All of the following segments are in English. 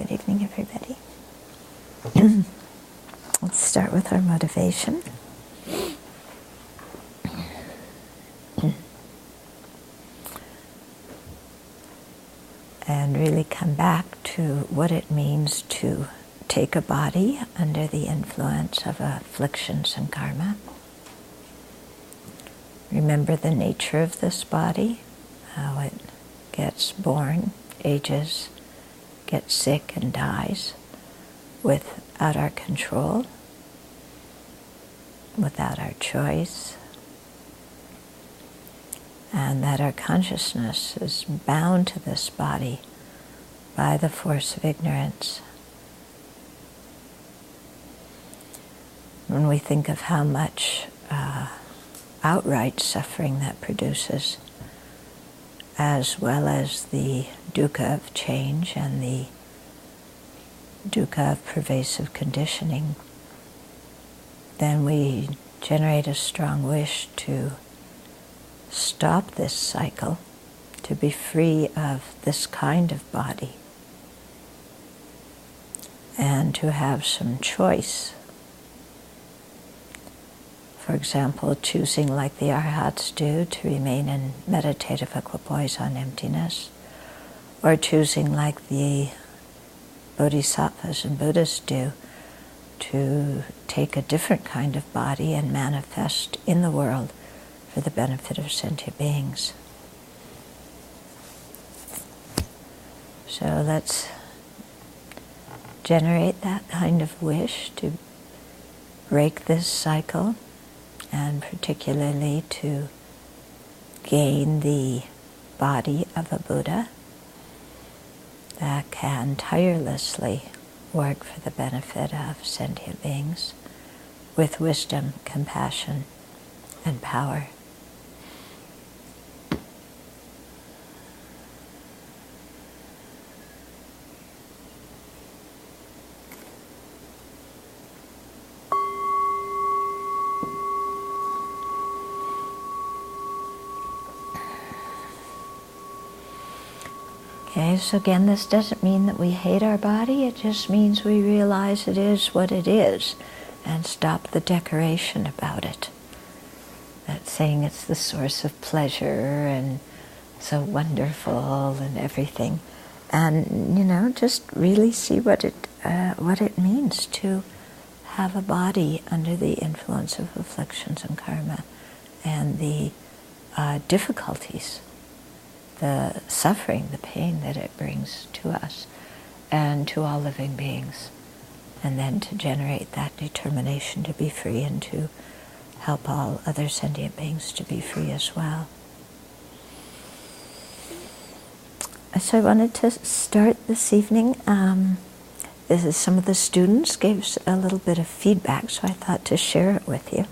Good evening, everybody. Let's start with our motivation. And really come back to what it means to take a body under the influence of afflictions and karma. Remember the nature of this body, how it gets born, ages, gets sick and dies without our control, without our choice, and that our consciousness is bound to this body by the force of ignorance. When we think of how much outright suffering that produces, as well as the dukkha of change and the dukkha of pervasive conditioning, then we generate a strong wish to stop this cycle, to be free of this kind of body, and to have some choice. For example, choosing like the Arhats do to remain in meditative equipoise on emptiness, or choosing like the Bodhisattvas and Buddhas do to take a different kind of body and manifest in the world for the benefit of sentient beings. So let's generate that kind of wish to break this cycle, and particularly to gain the body of a Buddha that can tirelessly work for the benefit of sentient beings with wisdom, compassion, and power. Okay, so again, this doesn't mean that we hate our body, it just means we realize it is what it is and stop the decoration about it. That saying it's the source of pleasure and so wonderful and everything. And, just really see what it means to have a body under the influence of afflictions and karma and the difficulties, the suffering, the pain that it brings to us and to all living beings, and then to generate that determination to be free and to help all other sentient beings to be free as well. So I wanted to start this evening. Some of the students gave us a little bit of feedback, so I thought to share it with you.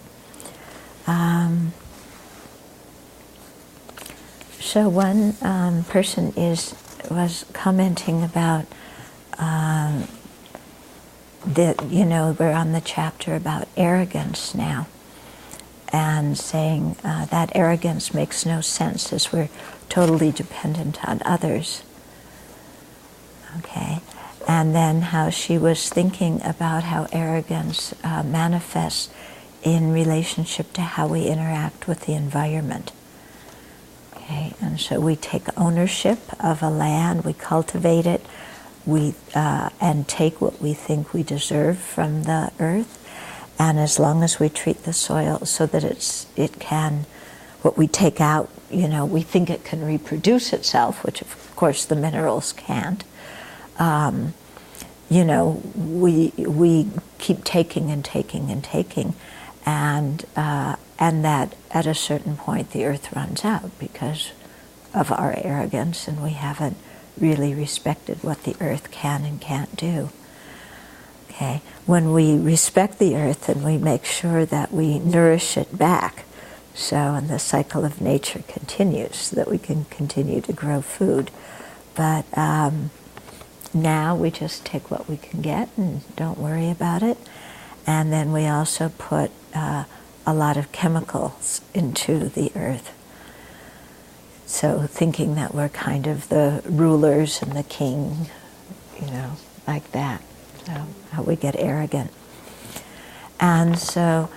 So one person was commenting about we're on the chapter about arrogance now, and saying that arrogance makes no sense as we're totally dependent on others. Okay, and then how she was thinking about how arrogance manifests in relationship to how we interact with the environment. Okay, and so we take ownership of a land, we cultivate it, and take what we think we deserve from the earth. And as long as we treat the soil so that what we take out, we think it can reproduce itself, which of course the minerals can't. We keep taking and taking and taking, and that at a certain point the earth runs out because of our arrogance, and we haven't really respected what the earth can and can't do. Okay, when we respect the earth and we make sure that we nourish it back, and the cycle of nature continues so that we can continue to grow food. But now we just take what we can get and don't worry about it. And then we also put a lot of chemicals into the earth. So thinking that we're kind of the rulers and the king, like that. So how we get arrogant. And so,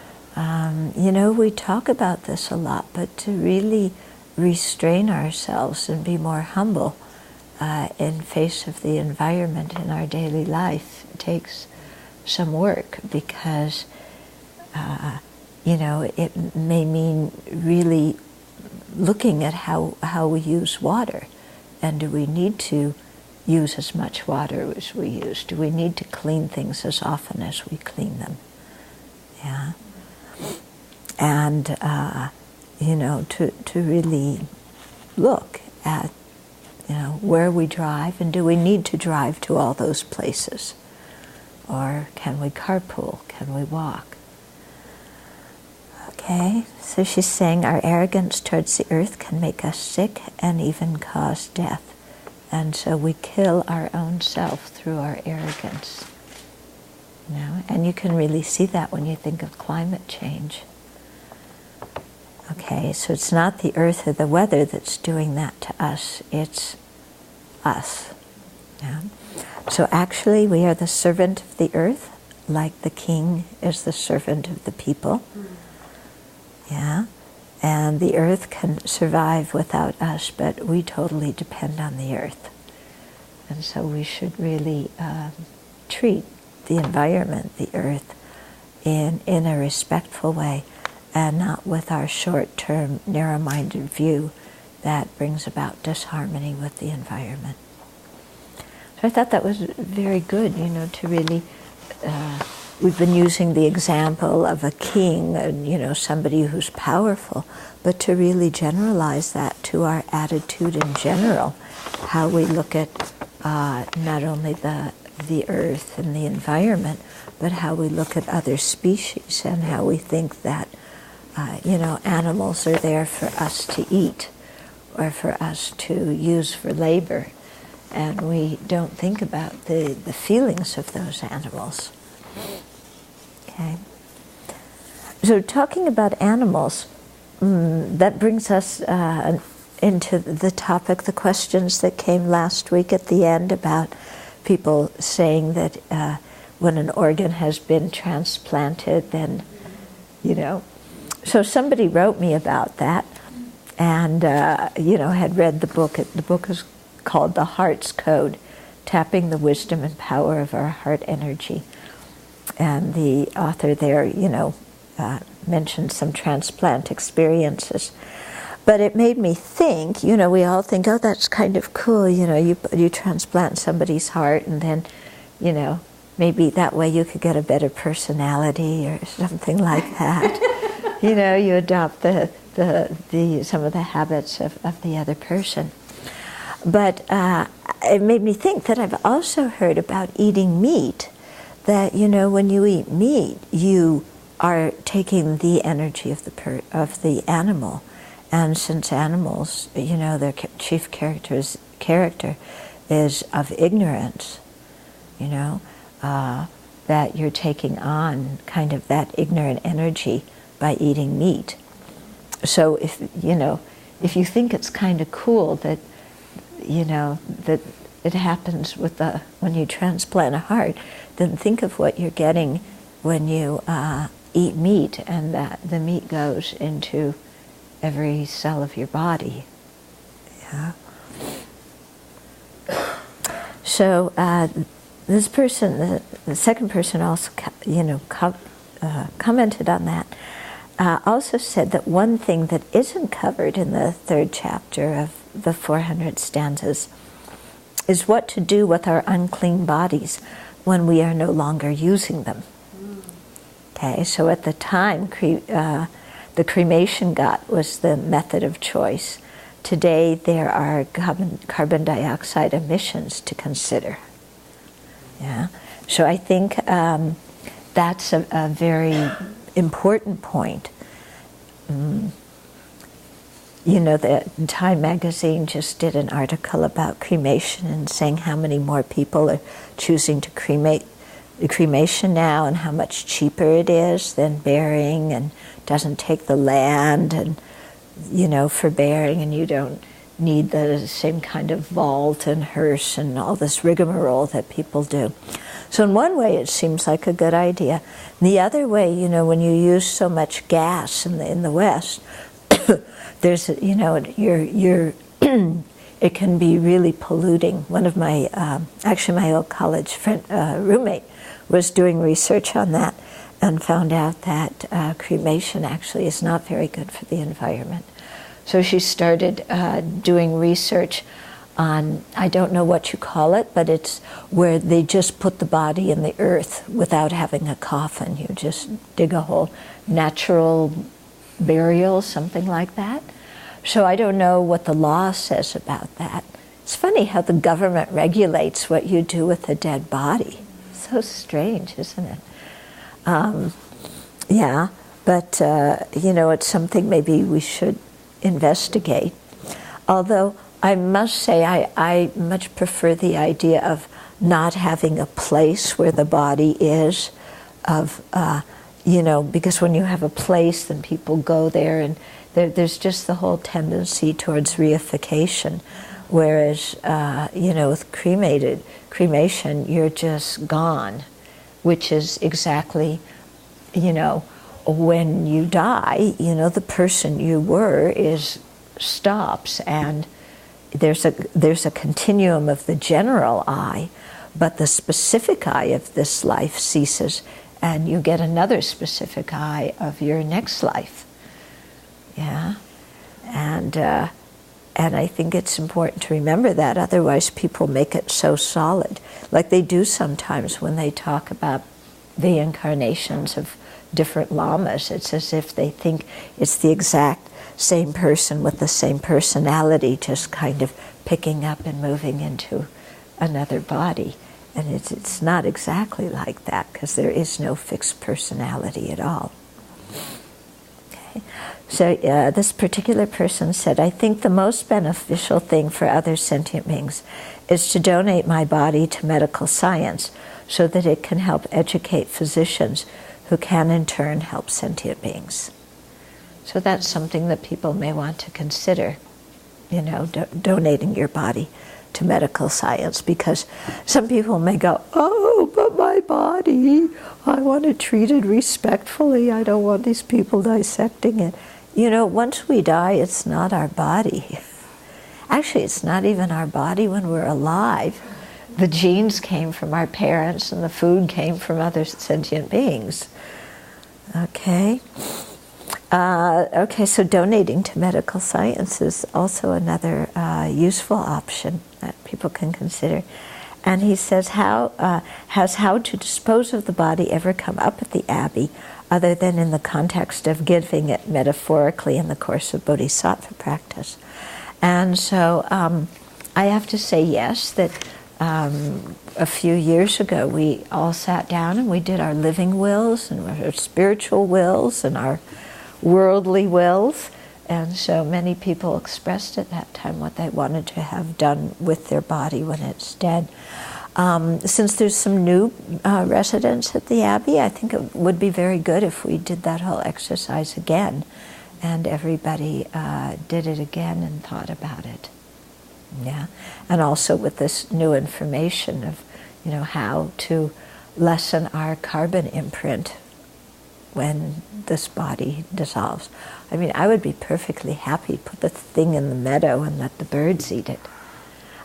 we talk about this a lot, but to really restrain ourselves and be more humble in face of the environment in our daily life takes some work, because it may mean really looking at how we use water, and do we need to use as much water as we use? Do we need to clean things as often as we clean them? Yeah, and to really look at where we drive, and do we need to drive to all those places? Or can we carpool? Can we walk? Okay, so she's saying our arrogance towards the earth can make us sick and even cause death. And so we kill our own self through our arrogance. And you can really see that when you think of climate change. Okay, so it's not the earth or the weather that's doing that to us, it's us. Yeah? So actually we are the servant of the earth, like the king is the servant of the people. Yeah? And the earth can survive without us, but we totally depend on the earth. And so we should really treat the environment, the earth, in a respectful way, and not with our short-term, narrow-minded view that brings about disharmony with the environment. So I thought that was very good, to really, we've been using the example of a king, and, somebody who's powerful, but to really generalize that to our attitude in general, how we look at not only the earth and the environment, but how we look at other species, and how we think that animals are there for us to eat or for us to use for labor, and we don't think about the feelings of those animals. Okay. So talking about animals, that brings us into the topic, the questions that came last week at the end about people saying that when an organ has been transplanted, then, So somebody wrote me about that, and, had read the book. The book is called The Heart's Code, Tapping the Wisdom and Power of Our Heart Energy. And the author there, mentioned some transplant experiences. But it made me think, we all think, oh, that's kind of cool, you transplant somebody's heart, and then, maybe that way you could get a better personality or something like that. You adopt some of the habits of the other person. But it made me think that I've also heard about eating meat, that, when you eat meat, you are taking the energy of the animal. And since animals, their chief character is of ignorance, that you're taking on kind of that ignorant energy by eating meat. So if you think it's kind of cool that, that it happens when you transplant a heart, then think of what you're getting when you eat meat, and that the meat goes into every cell of your body. Yeah. So this person, the second person, also commented on that. Also said that one thing that isn't covered in the third chapter of the 400 stanzas is what to do with our unclean bodies when we are no longer using them. Okay, so at the time, the cremation got was the method of choice. Today there are carbon dioxide emissions to consider. Yeah, so I think that's a very important point. The Time magazine just did an article about cremation and saying how many more people are choosing to cremate the cremation now, and how much cheaper it is than burying, and doesn't take the land, and for burying, and you don't need the same kind of vault and hearse and all this rigmarole that people do. So in one way, it seems like a good idea. The other way, you know, when you use so much gas in the West, there's, you know, it can be really polluting. One of my, actually my old college friend, roommate was doing research on that and found out that cremation actually is not very good for the environment. So she started doing research on, I don't know what you call it, but it's where they just put the body in the earth without having a coffin. You just dig a hole, natural burial, something like that. So I don't know what the law says about that. It's funny how the government regulates what you do with a dead body. So strange, isn't it? Yeah, but you know, it's something maybe we should investigate. Although I must say I much prefer the idea of not having a place where the body is, of you know, because when you have a place, then people go there, and there's just the whole tendency towards reification. Whereas, you know, with cremation, you're just gone, which is exactly, you know, when you die, you know, the person you were stops, and there's a continuum of the general I, but the specific I of this life ceases, and you get another specific I of your next life. Yeah, and I think it's important to remember that. Otherwise, people make it so solid, like they do sometimes when they talk about the incarnations of different lamas. It's as if they think it's the exact same person with the same personality, just kind of picking up and moving into another body. And it's not exactly like that, because there is no fixed personality at all. Okay. So this particular person said, I think the most beneficial thing for other sentient beings is to donate my body to medical science so that it can help educate physicians who can in turn help sentient beings. So that's something that people may want to consider, you know, donating your body to medical science, because some people may go, oh, but my body, I want to treat it respectfully. I don't want these people dissecting it. You know, once we die, it's not our body. Actually, it's not even our body when we're alive. The genes came from our parents, and the food came from other sentient beings. Okay. Okay, so donating to medical science is also another useful option that people can consider. And he says, has how to dispose of the body ever come up at the Abbey, other than in the context of giving it metaphorically in the course of bodhisattva practice? And so I have to say yes, that a few years ago we all sat down and we did our living wills and our spiritual wills and our worldly wills, and so many people expressed at that time what they wanted to have done with their body when it's dead. Since there's some new residents at the Abbey, I think it would be very good if we did that whole exercise again, and everybody did it again and thought about it. Yeah, and also with this new information of, you know, how to lessen our carbon imprint when this body dissolves. I mean, I would be perfectly happy to put the thing in the meadow and let the birds eat it.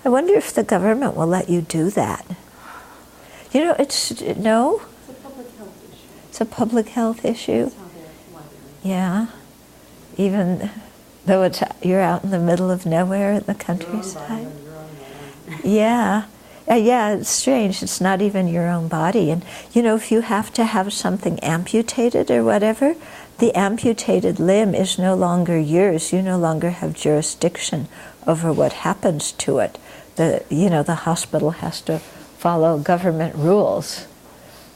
I wonder if the government will let you do that. You know, no? It's a public health issue. It's a public health issue? That's how they're wired. Yeah. Even though you're out in the middle of nowhere in the countryside? Yeah. Yeah, it's strange. It's not even your own body. And, you know, if you have to have something amputated or whatever, the amputated limb is no longer yours. You no longer have jurisdiction over what happens to it. The hospital has to follow government rules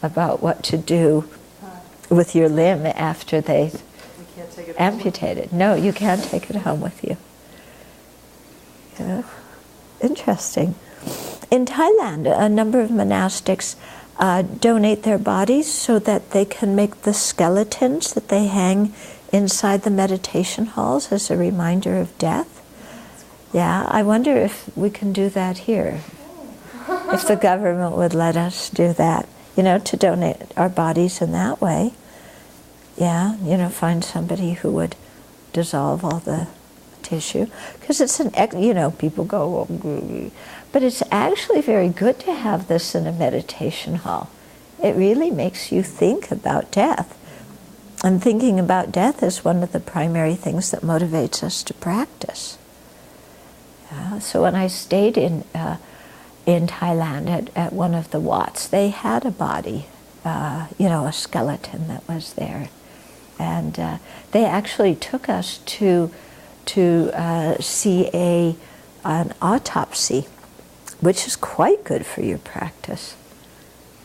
about what to do with your limb after they amputate it. No, you can't take it home with you. Yeah. Interesting. In Thailand, a number of monastics donate their bodies so that they can make the skeletons that they hang inside the meditation halls as a reminder of death. Yeah, I wonder if we can do that here. If the government would let us do that, to donate our bodies in that way. Yeah, find somebody who would dissolve all the tissue. Because it's people go, oh, but it's actually very good to have this in a meditation hall. It really makes you think about death. And thinking about death is one of the primary things that motivates us to practice. So when I stayed in Thailand at one of the Wats, they had a body, a skeleton that was there. And they actually took us to see an autopsy, which is quite good for your practice.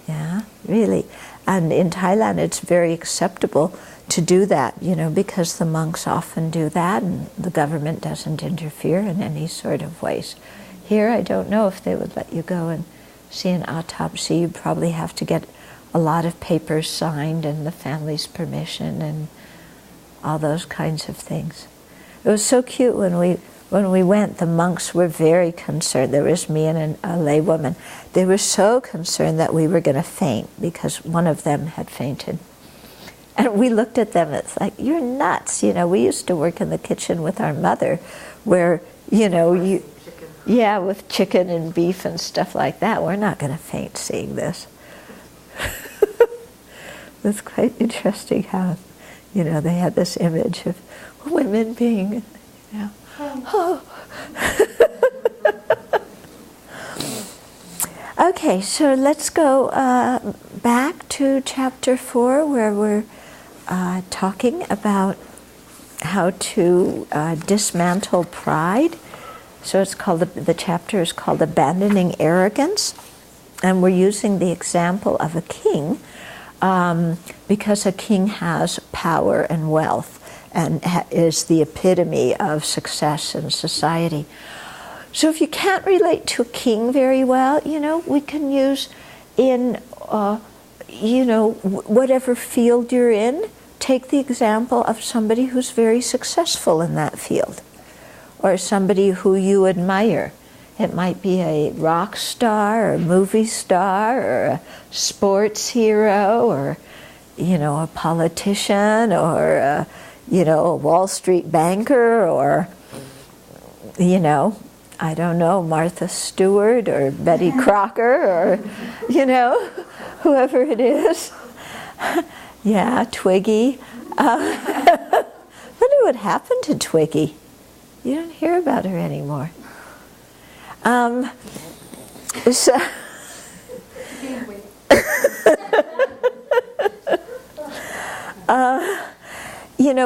Yeah, really. And in Thailand, it's very acceptable to do that, because the monks often do that, and the government doesn't interfere in any sort of ways. Here, I don't know if they would let you go and see an autopsy. You probably have to get a lot of papers signed and the family's permission and all those kinds of things. It was so cute when we went. The monks were very concerned. There was me and a lay woman. They were so concerned that we were going to faint because one of them had fainted. And we looked at them. It's like, you're nuts. We used to work in the kitchen with our mother, where with chicken and beef and stuff like that. We're not going to faint seeing this. It's quite interesting how, they had this image of women being, oh. Okay, so let's go back to chapter 4, where we're talking about how to dismantle pride. So it's called, the chapter is called Abandoning Arrogance, and we're using the example of a king because a king has power and wealth and is the epitome of success in society. So if you can't relate to a king very well, we can use in, whatever field you're in, take the example of somebody who's very successful in that field, or somebody who you admire. It might be a rock star, or a movie star, or a sports hero, or, a politician, or, a Wall Street banker, or, I don't know, Martha Stewart or Betty Crocker or, whoever it is. Yeah, Twiggy. Wonder what happened to Twiggy. You don't hear about her anymore. So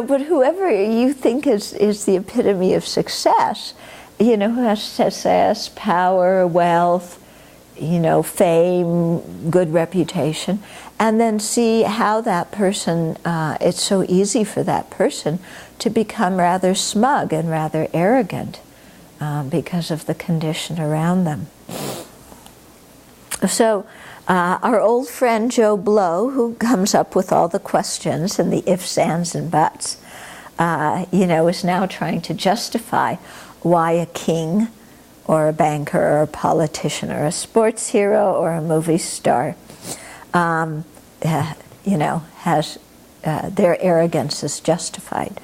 but whoever you think is the epitome of success, who has success, power, wealth, fame, good reputation, and then see how that person, it's so easy for that person to become rather smug and rather arrogant because of the condition around them. So our old friend Joe Blow, who comes up with all the questions and the ifs, ands, and buts, is now trying to justify why a king or a banker or a politician or a sports hero or a movie star, has their arrogance is justified.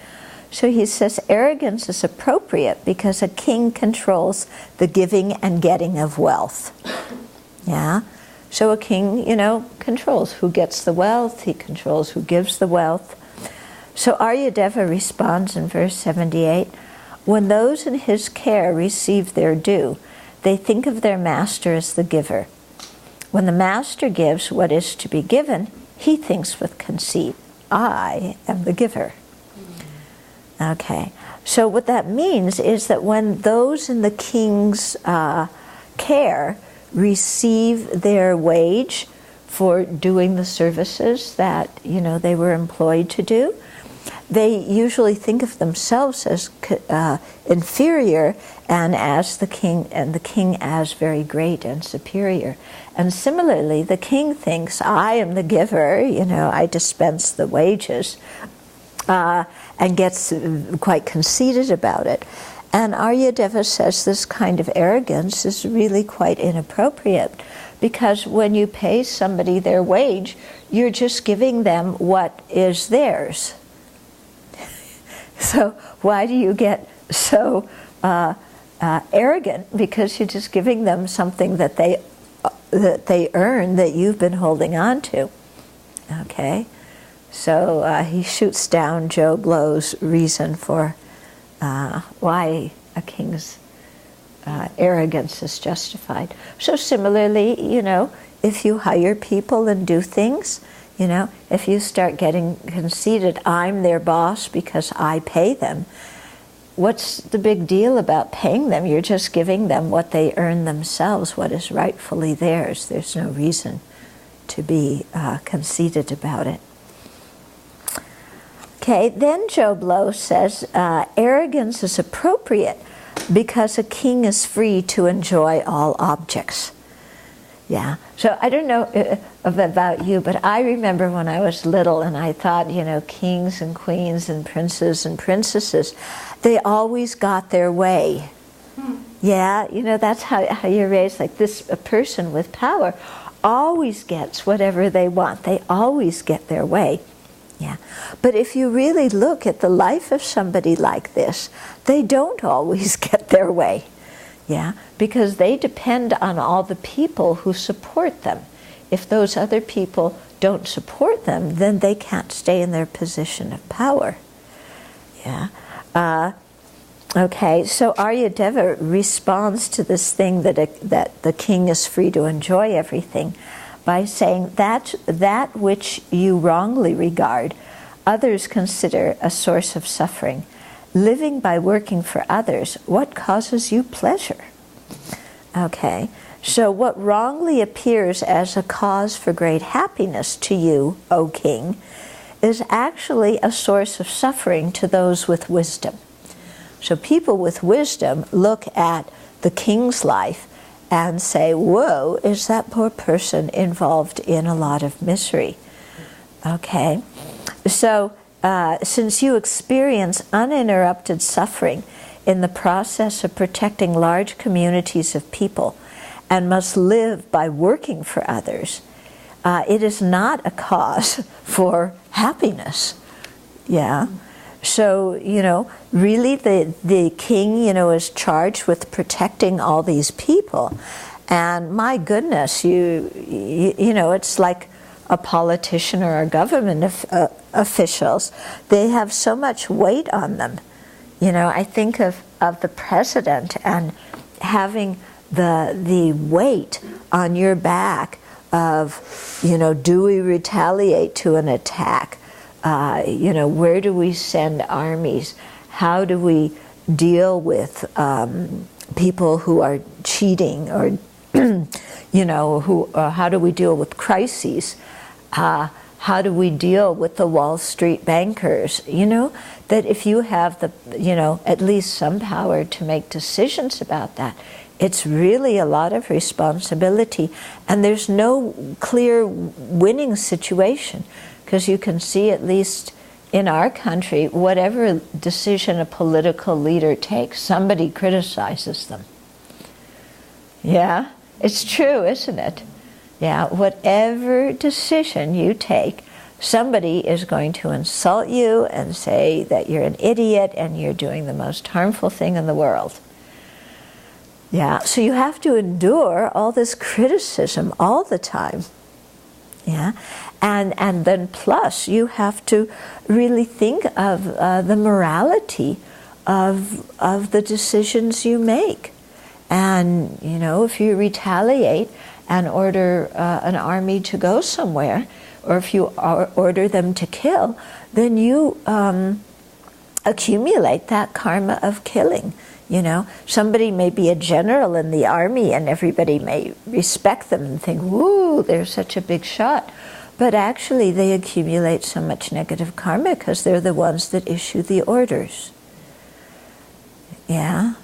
So he says arrogance is appropriate because a king controls the giving and getting of wealth. Yeah? So a king, controls who gets the wealth, he controls who gives the wealth. So Aryadeva responds in verse 78, when those in his care receive their due, they think of their master as the giver. When the master gives what is to be given, he thinks with conceit, I am the giver. Okay, so what that means is that when those in the king's care receive their wage for doing the services that they were employed to do, they usually think of themselves as inferior and as the king as very great and superior. And similarly, the king thinks, I am the giver, I dispense the wages, and gets quite conceited about it. And Aryadeva says this kind of arrogance is really quite inappropriate, because when you pay somebody their wage, you're just giving them what is theirs. So why do you get so arrogant? Because you're just giving them something that they earn, that you've been holding on to. Okay, so he shoots down Joe Blow's reason for why a king's arrogance is justified. So similarly, you know, if you hire people and do things, you know, if you start getting conceited, I'm their boss because I pay them, what's the big deal about paying them? You're just giving them what they earn themselves, what is rightfully theirs. There's no reason to be conceited about it. Okay, then Joe Blow says, arrogance is appropriate because a king is free to enjoy all objects. Yeah, so I don't know about you, but I remember when I was little and I thought, you know, kings and queens and princes and princesses, they always got their way. Yeah, you know, that's how you're raised, like this, a person with power always gets whatever they want. They always get their way. Yeah, but if you really look at the life of somebody like this, they don't always get their way. Yeah, because they depend on all the people who support them. If those other people don't support them, then they can't stay in their position of power. Yeah. Okay, so Aryadeva responds to this thing that the king is free to enjoy everything by saying that which you wrongly regard, others consider a source of suffering. Living by working for others, what causes you pleasure? Okay, so what wrongly appears as a cause for great happiness to you, O king, is actually a source of suffering to those with wisdom. So people with wisdom look at the king's life and say, whoa, is that poor person involved in a lot of misery? Okay, so since you experience uninterrupted suffering in the process of protecting large communities of people and must live by working for others, it is not a cause for happiness. Yeah. So, you know, really the king, you know, is charged with protecting all these people. And my goodness, you know, it's like a politician or a government officials. They have so much weight on them. You know, I think of the president and having the weight on your back of, you know, do we retaliate to an attack? You know, where do we send armies? How do we deal with people who are cheating, or you know, how do we deal with crises? How do we deal with the Wall Street bankers? You know, that if you have the, you know, at least some power to make decisions about that, it's really a lot of responsibility, and there's no clear winning situation. Because you can see, at least in our country, whatever decision a political leader takes, somebody criticizes them. Yeah, it's true, isn't it? Yeah, whatever decision you take, somebody is going to insult you and say that you're an idiot and you're doing the most harmful thing in the world. Yeah, so you have to endure all this criticism all the time. Yeah, and then plus you have to really think of the morality of the decisions you make. And, you know, if you retaliate and order an army to go somewhere, or if you order them to kill, then you accumulate that karma of killing. You know, somebody may be a general in the army and everybody may respect them and think, woo, they're such a big shot. But actually they accumulate so much negative karma because they're the ones that issue the orders. Yeah.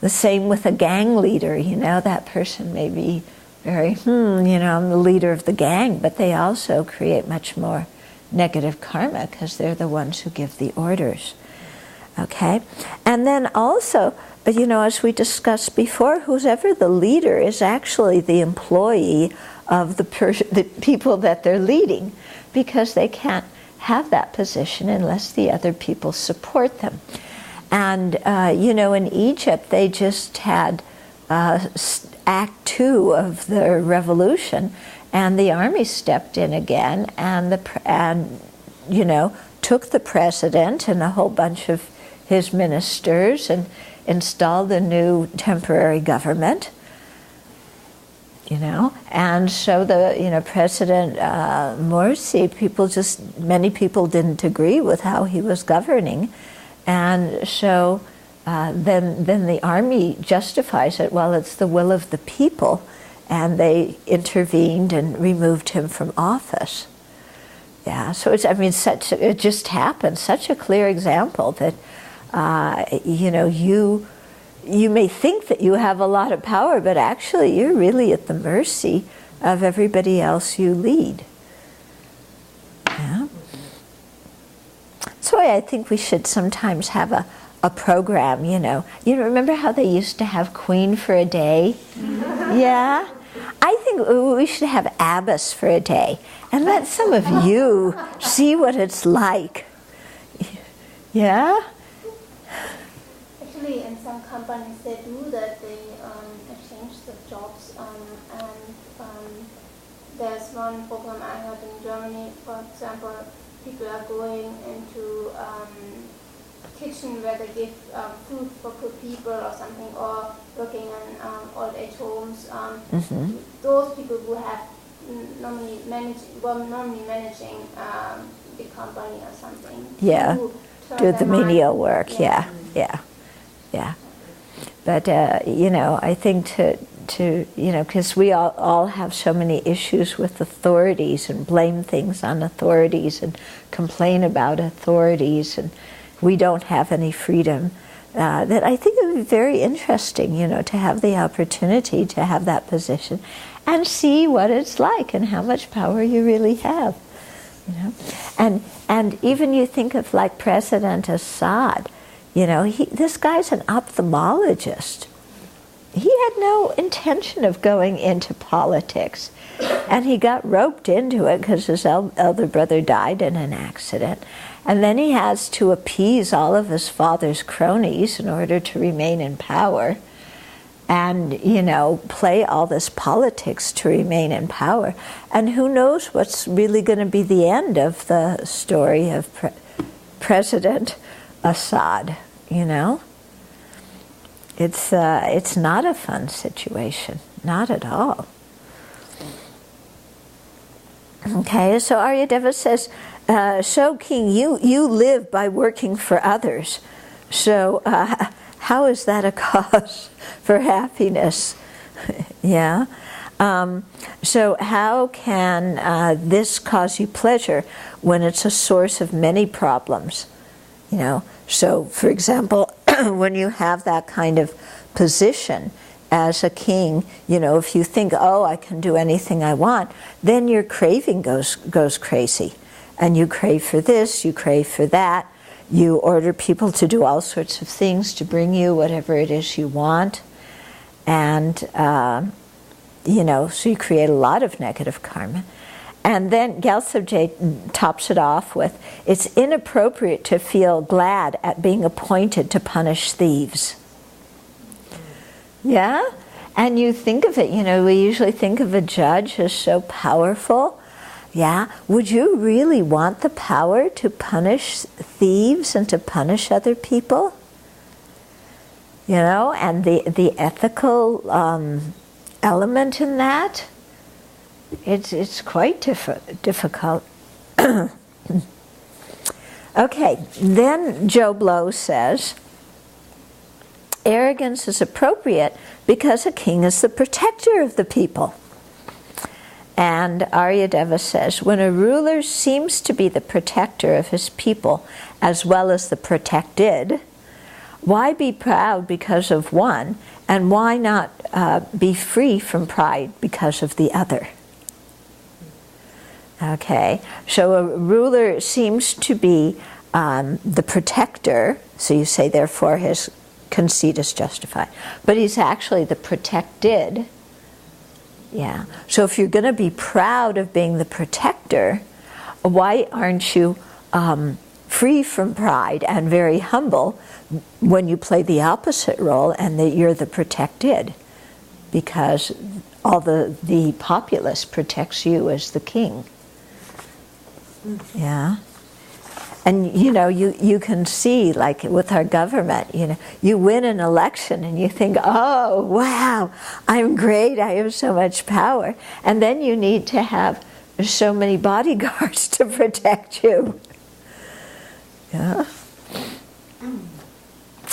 The same with a gang leader, you know, that person may be very, you know, I'm the leader of the gang, but they also create much more negative karma because they're the ones who give the orders. Okay? And then also, you know, as we discussed before, whoever the leader is actually the employee of the people that they're leading, because they can't have that position unless the other people support them. And, you know, in Egypt, they just had Act 2 of the revolution, and the army stepped in again, and you know, took the president and a whole bunch of his ministers and installed a new temporary government. You know, and so President Morsi, many people didn't agree with how he was governing, and so then the army justifies it. Well, it's the will of the people, and they intervened and removed him from office. Yeah, so it's, I mean, it just happened. Such a clear example that you know, you may think that you have a lot of power, but actually you're really at the mercy of everybody else you lead. Yeah. So I think we should sometimes have a program, you know. You remember how they used to have Queen for a day? Yeah? I think we should have Abbess for a day and let some of you see what it's like. Yeah? Actually, in some companies they do that. They exchange the jobs, and there's one program I heard in Germany, for example, people are going into kitchen where they give food for poor people or something, or working in old age homes. Those people who have normally managing the company or something. Yeah, do the menial work. Yeah. But you know, I think to you know, because we all have so many issues with authorities and blame things on authorities and complain about authorities, and we don't have any freedom. That I think it would be very interesting, you know, to have the opportunity to have that position and see what it's like and how much power you really have, you know. And even you think of like President Assad, you know, this guy's an ophthalmologist. He had no intention of going into politics, and he got roped into it because his elder brother died in an accident. And then he has to appease all of his father's cronies in order to remain in power, and, you know, play all this politics to remain in power. And who knows what's really going to be the end of the story of President Assad, you know? It's not a fun situation, not at all. Okay, so Aryadeva says, so King, you live by working for others. So how is that a cause for happiness? Yeah. So how can this cause you pleasure when it's a source of many problems? You know, so for example, when you have that kind of position as a king, you know, if you think, oh, I can do anything I want, then your craving goes crazy. And you crave for this, you crave for that. You order people to do all sorts of things to bring you whatever it is you want. And, you know, so you create a lot of negative karma. And then Gyaltsabje tops it off with, it's inappropriate to feel glad at being appointed to punish thieves. Yeah? And you think of it, you know, we usually think of a judge as so powerful. Yeah? Would you really want the power to punish thieves and to punish other people? You know, and the ethical element in that? It's quite difficult. Okay, then Joe Blow says, arrogance is appropriate because a king is the protector of the people. And Aryadeva says, when a ruler seems to be the protector of his people as well as the protected, why be proud because of one, and why not be free from pride because of the other? Okay, so a ruler seems to be the protector, So you say, therefore, his conceit is justified. But he's actually the protected. Yeah. So if you're going to be proud of being the protector, why aren't you free from pride and very humble when you play the opposite role and that you're the protected? Because all the populace protects you as the king. Yeah. And you can see, like with our government, you win an election and you think, oh wow, I'm great, I have so much power. And then you need to have so many bodyguards to protect you. Yeah.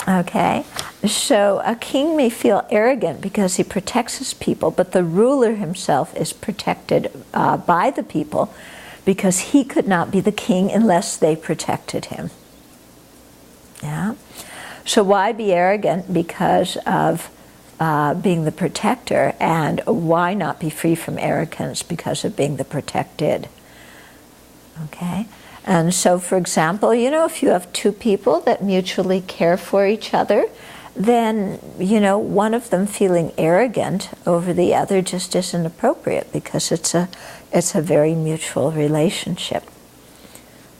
Okay. So a king may feel arrogant because he protects his people, but the ruler himself is protected by the people, because he could not be the king unless they protected him. Yeah. So why be arrogant? Because of being the protector, and why not be free from arrogance because of being the protected? Okay. And so, for example, if you have two people that mutually care for each other, then, one of them feeling arrogant over the other just isn't appropriate, because it's a very mutual relationship.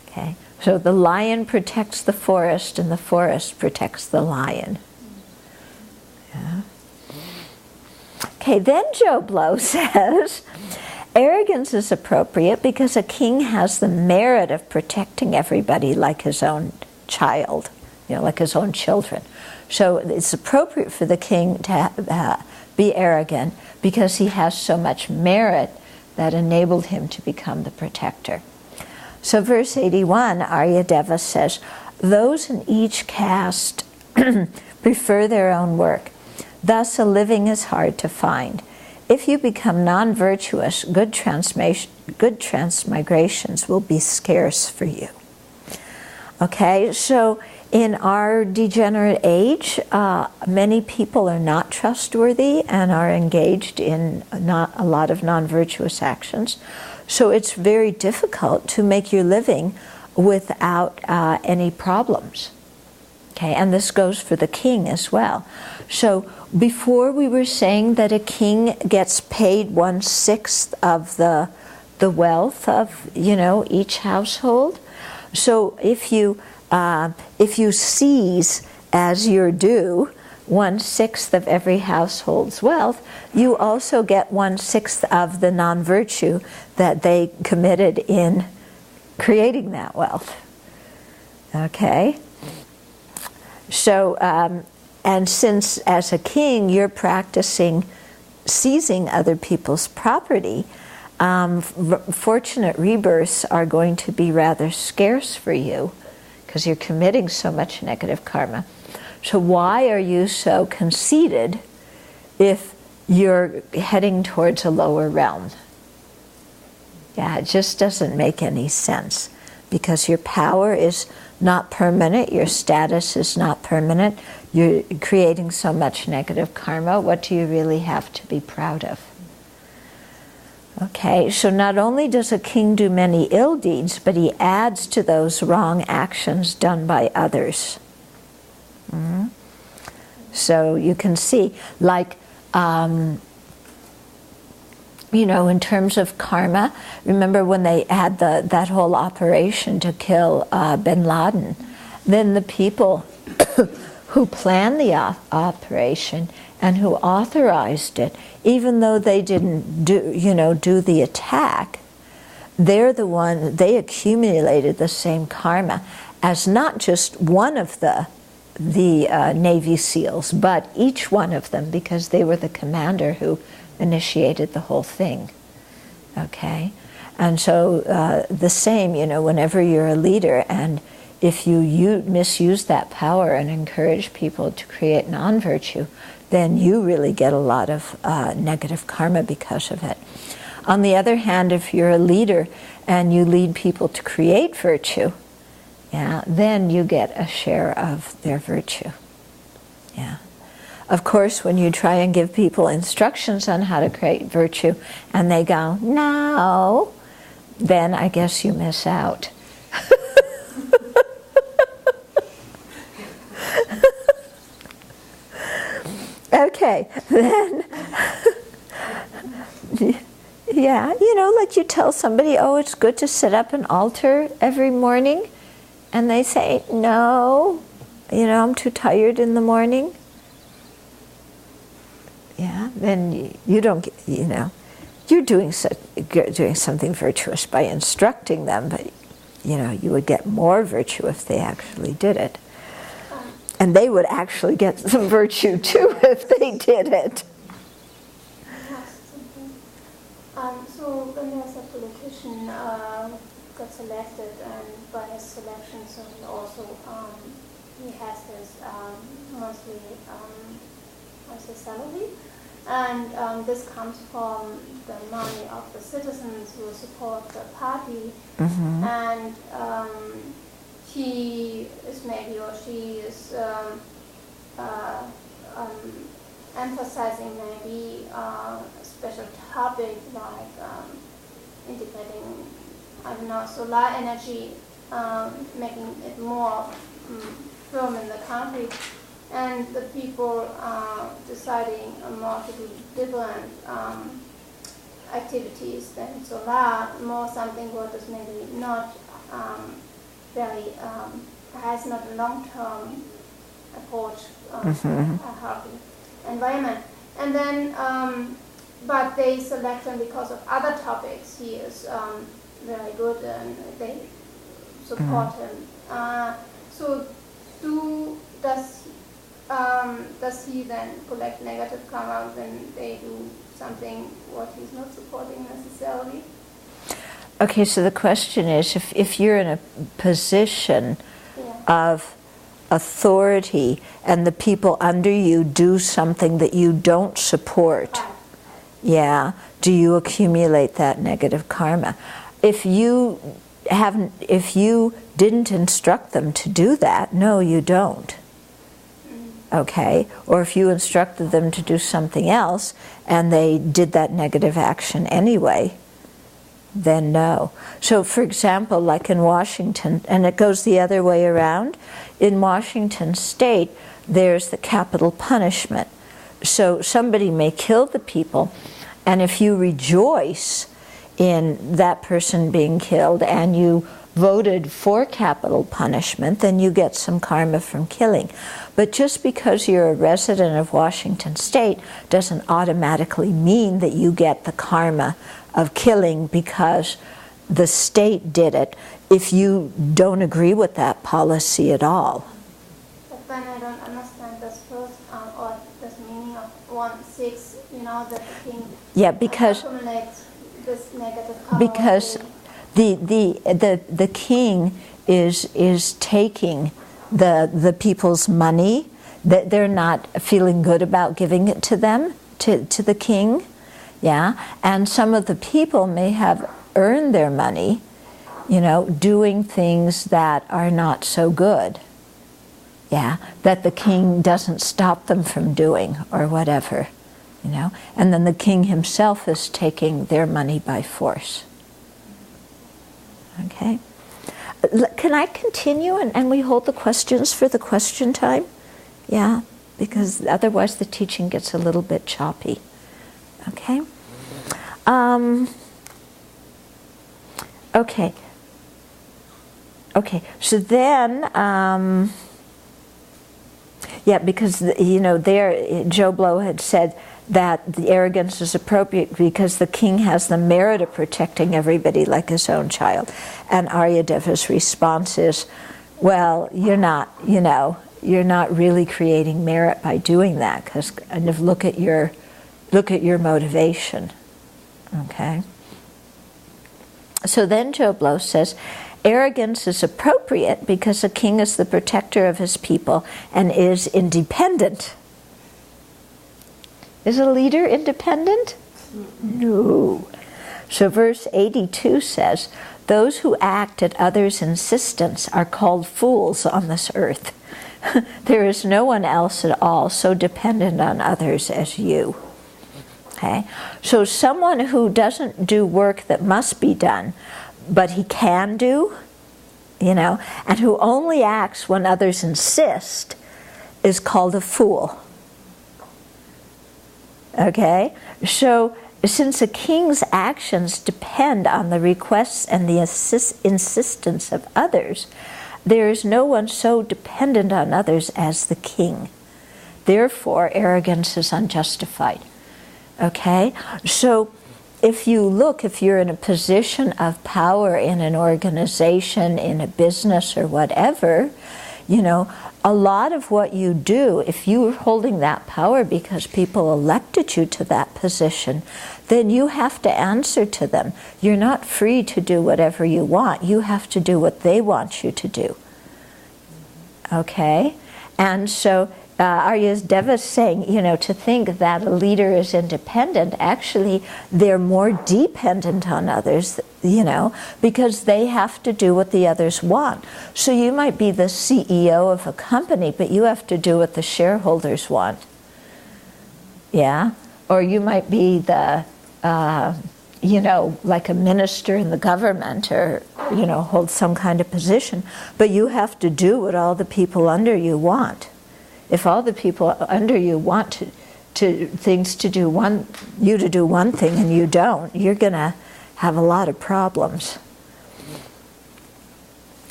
Okay. So the lion protects the forest, and the forest protects the lion. Yeah. Okay, then Joe Blow says, arrogance is appropriate because a king has the merit of protecting everybody like his own child, like his own children. So it's appropriate for the king to be arrogant because he has so much merit that enabled him to become the protector. So verse 81, Aryadeva says, those in each caste prefer their own work. Thus a living is hard to find. If you become non-virtuous, good transmigrations will be scarce for you. Okay, so in our degenerate age, many people are not trustworthy and are engaged in not a lot of non-virtuous actions. So it's very difficult to make your living without any problems. Okay, and this goes for the king as well. So before we were saying that a king gets paid 1/6 of the wealth of each household. So if you seize as your due 1/6 of every household's wealth, you also get 1/6 of the non-virtue that they committed in creating that wealth. Okay? So, and since as a king you're practicing seizing other people's property, fortunate rebirths are going to be rather scarce for you because you're committing so much negative karma. So why are you so conceited if you're heading towards a lower realm? Yeah, it just doesn't make any sense, because your power is not permanent, your status is not permanent, you're creating so much negative karma. What do you really have to be proud of? Okay, so not only does a king do many ill deeds, but he adds to those wrong actions done by others. So you can see, like, in terms of karma, remember when they had that whole operation to kill bin Laden, then the people who planned the operation and who authorized it, even though they didn't do the attack, they accumulated the same karma as not just one of the Navy SEALs, but each one of them, because they were the commander who initiated the whole thing. Okay? And so the same, whenever you're a leader, and if you misuse that power and encourage people to create non-virtue, then you really get a lot of negative karma because of it. On the other hand, if you're a leader and you lead people to create virtue, then you get a share of their virtue. Yeah. Of course, when you try and give people instructions on how to create virtue and they go, no, then I guess you miss out. Okay, then, yeah, like you tell somebody, oh, it's good to set up an altar every morning, and they say, no, I'm too tired in the morning. Yeah, then you don't get, you're doing something virtuous by instructing them, but you would get more virtue if they actually did it. And they would actually get some virtue too if they did it. So when there's a politician got selected, and by his selection, so he also he has his monthly salary, and this comes from the money of the citizens who support the party, and he is maybe or she is emphasizing maybe a special topic like integrating, solar energy, making it more firm in the country, and the people are deciding more to do different activities than solar, more something what is maybe not very, has not a long-term approach a healthy environment. And then, but they select him because of other topics. He is very good and they support him. So does he then collect negative karma when they do something what he's not supporting necessarily? Okay, so the question is, if you're in a position of authority and the people under you do something that you don't support, do you accumulate that negative karma? If you didn't instruct them to do that, no, you don't. Okay? Or if you instructed them to do something else and they did that negative action anyway, then no. So for example, like in Washington, and it goes the other way around, in Washington state, there's the capital punishment. So somebody may kill the people, and if you rejoice in that person being killed and you voted for capital punishment, then you get some karma from killing. But just because you're a resident of Washington state doesn't automatically mean that you get the karma of killing because the state did it if you don't agree with that policy at all. But then I don't understand this first, or this meaning of 1/6, that the king because accumulates this negative karma. Because the king is taking the people's money, that they're not feeling good about giving it to them, to the king, and some of the people may have earned their money, doing things that are not so good, that the king doesn't stop them from doing or whatever, and then the king himself is taking their money by force. Okay. Can I continue and we hold the questions for the question time? Yeah, because otherwise the teaching gets a little bit choppy. Okay. Okay. So then, because there Joe Blow had said that the arrogance is appropriate because the king has the merit of protecting everybody like his own child. And Aryadeva's response is, well, you're not really creating merit by doing that, because kind of look at your motivation. Okay? So then Joe Blow says, arrogance is appropriate because the king is the protector of his people and is independent. Is a leader independent? No. So verse 82 says, those who act at others' insistence are called fools on this earth. There is no one else at all so dependent on others as you. Okay? So someone who doesn't do work that must be done, but he can do, and who only acts when others insist, is called a fool. Okay? So, since a king's actions depend on the requests and the insistence of others, there is no one so dependent on others as the king. Therefore, arrogance is unjustified. Okay? So, if you're in a position of power in an organization, in a business or whatever, a lot of what you do, if you're holding that power because people elected you to that position, then you have to answer to them. You're not free to do whatever you want. You have to do what they want you to do. Okay? And so Aryadeva is saying, to think that a leader is independent, actually they're more dependent on others, because they have to do what the others want. So you might be the CEO of a company, but you have to do what the shareholders want. Yeah? Or you might be the, like a minister in the government, or, hold some kind of position, but you have to do what all the people under you want. If all the people under you want you to do one thing and you don't, you're going to have a lot of problems.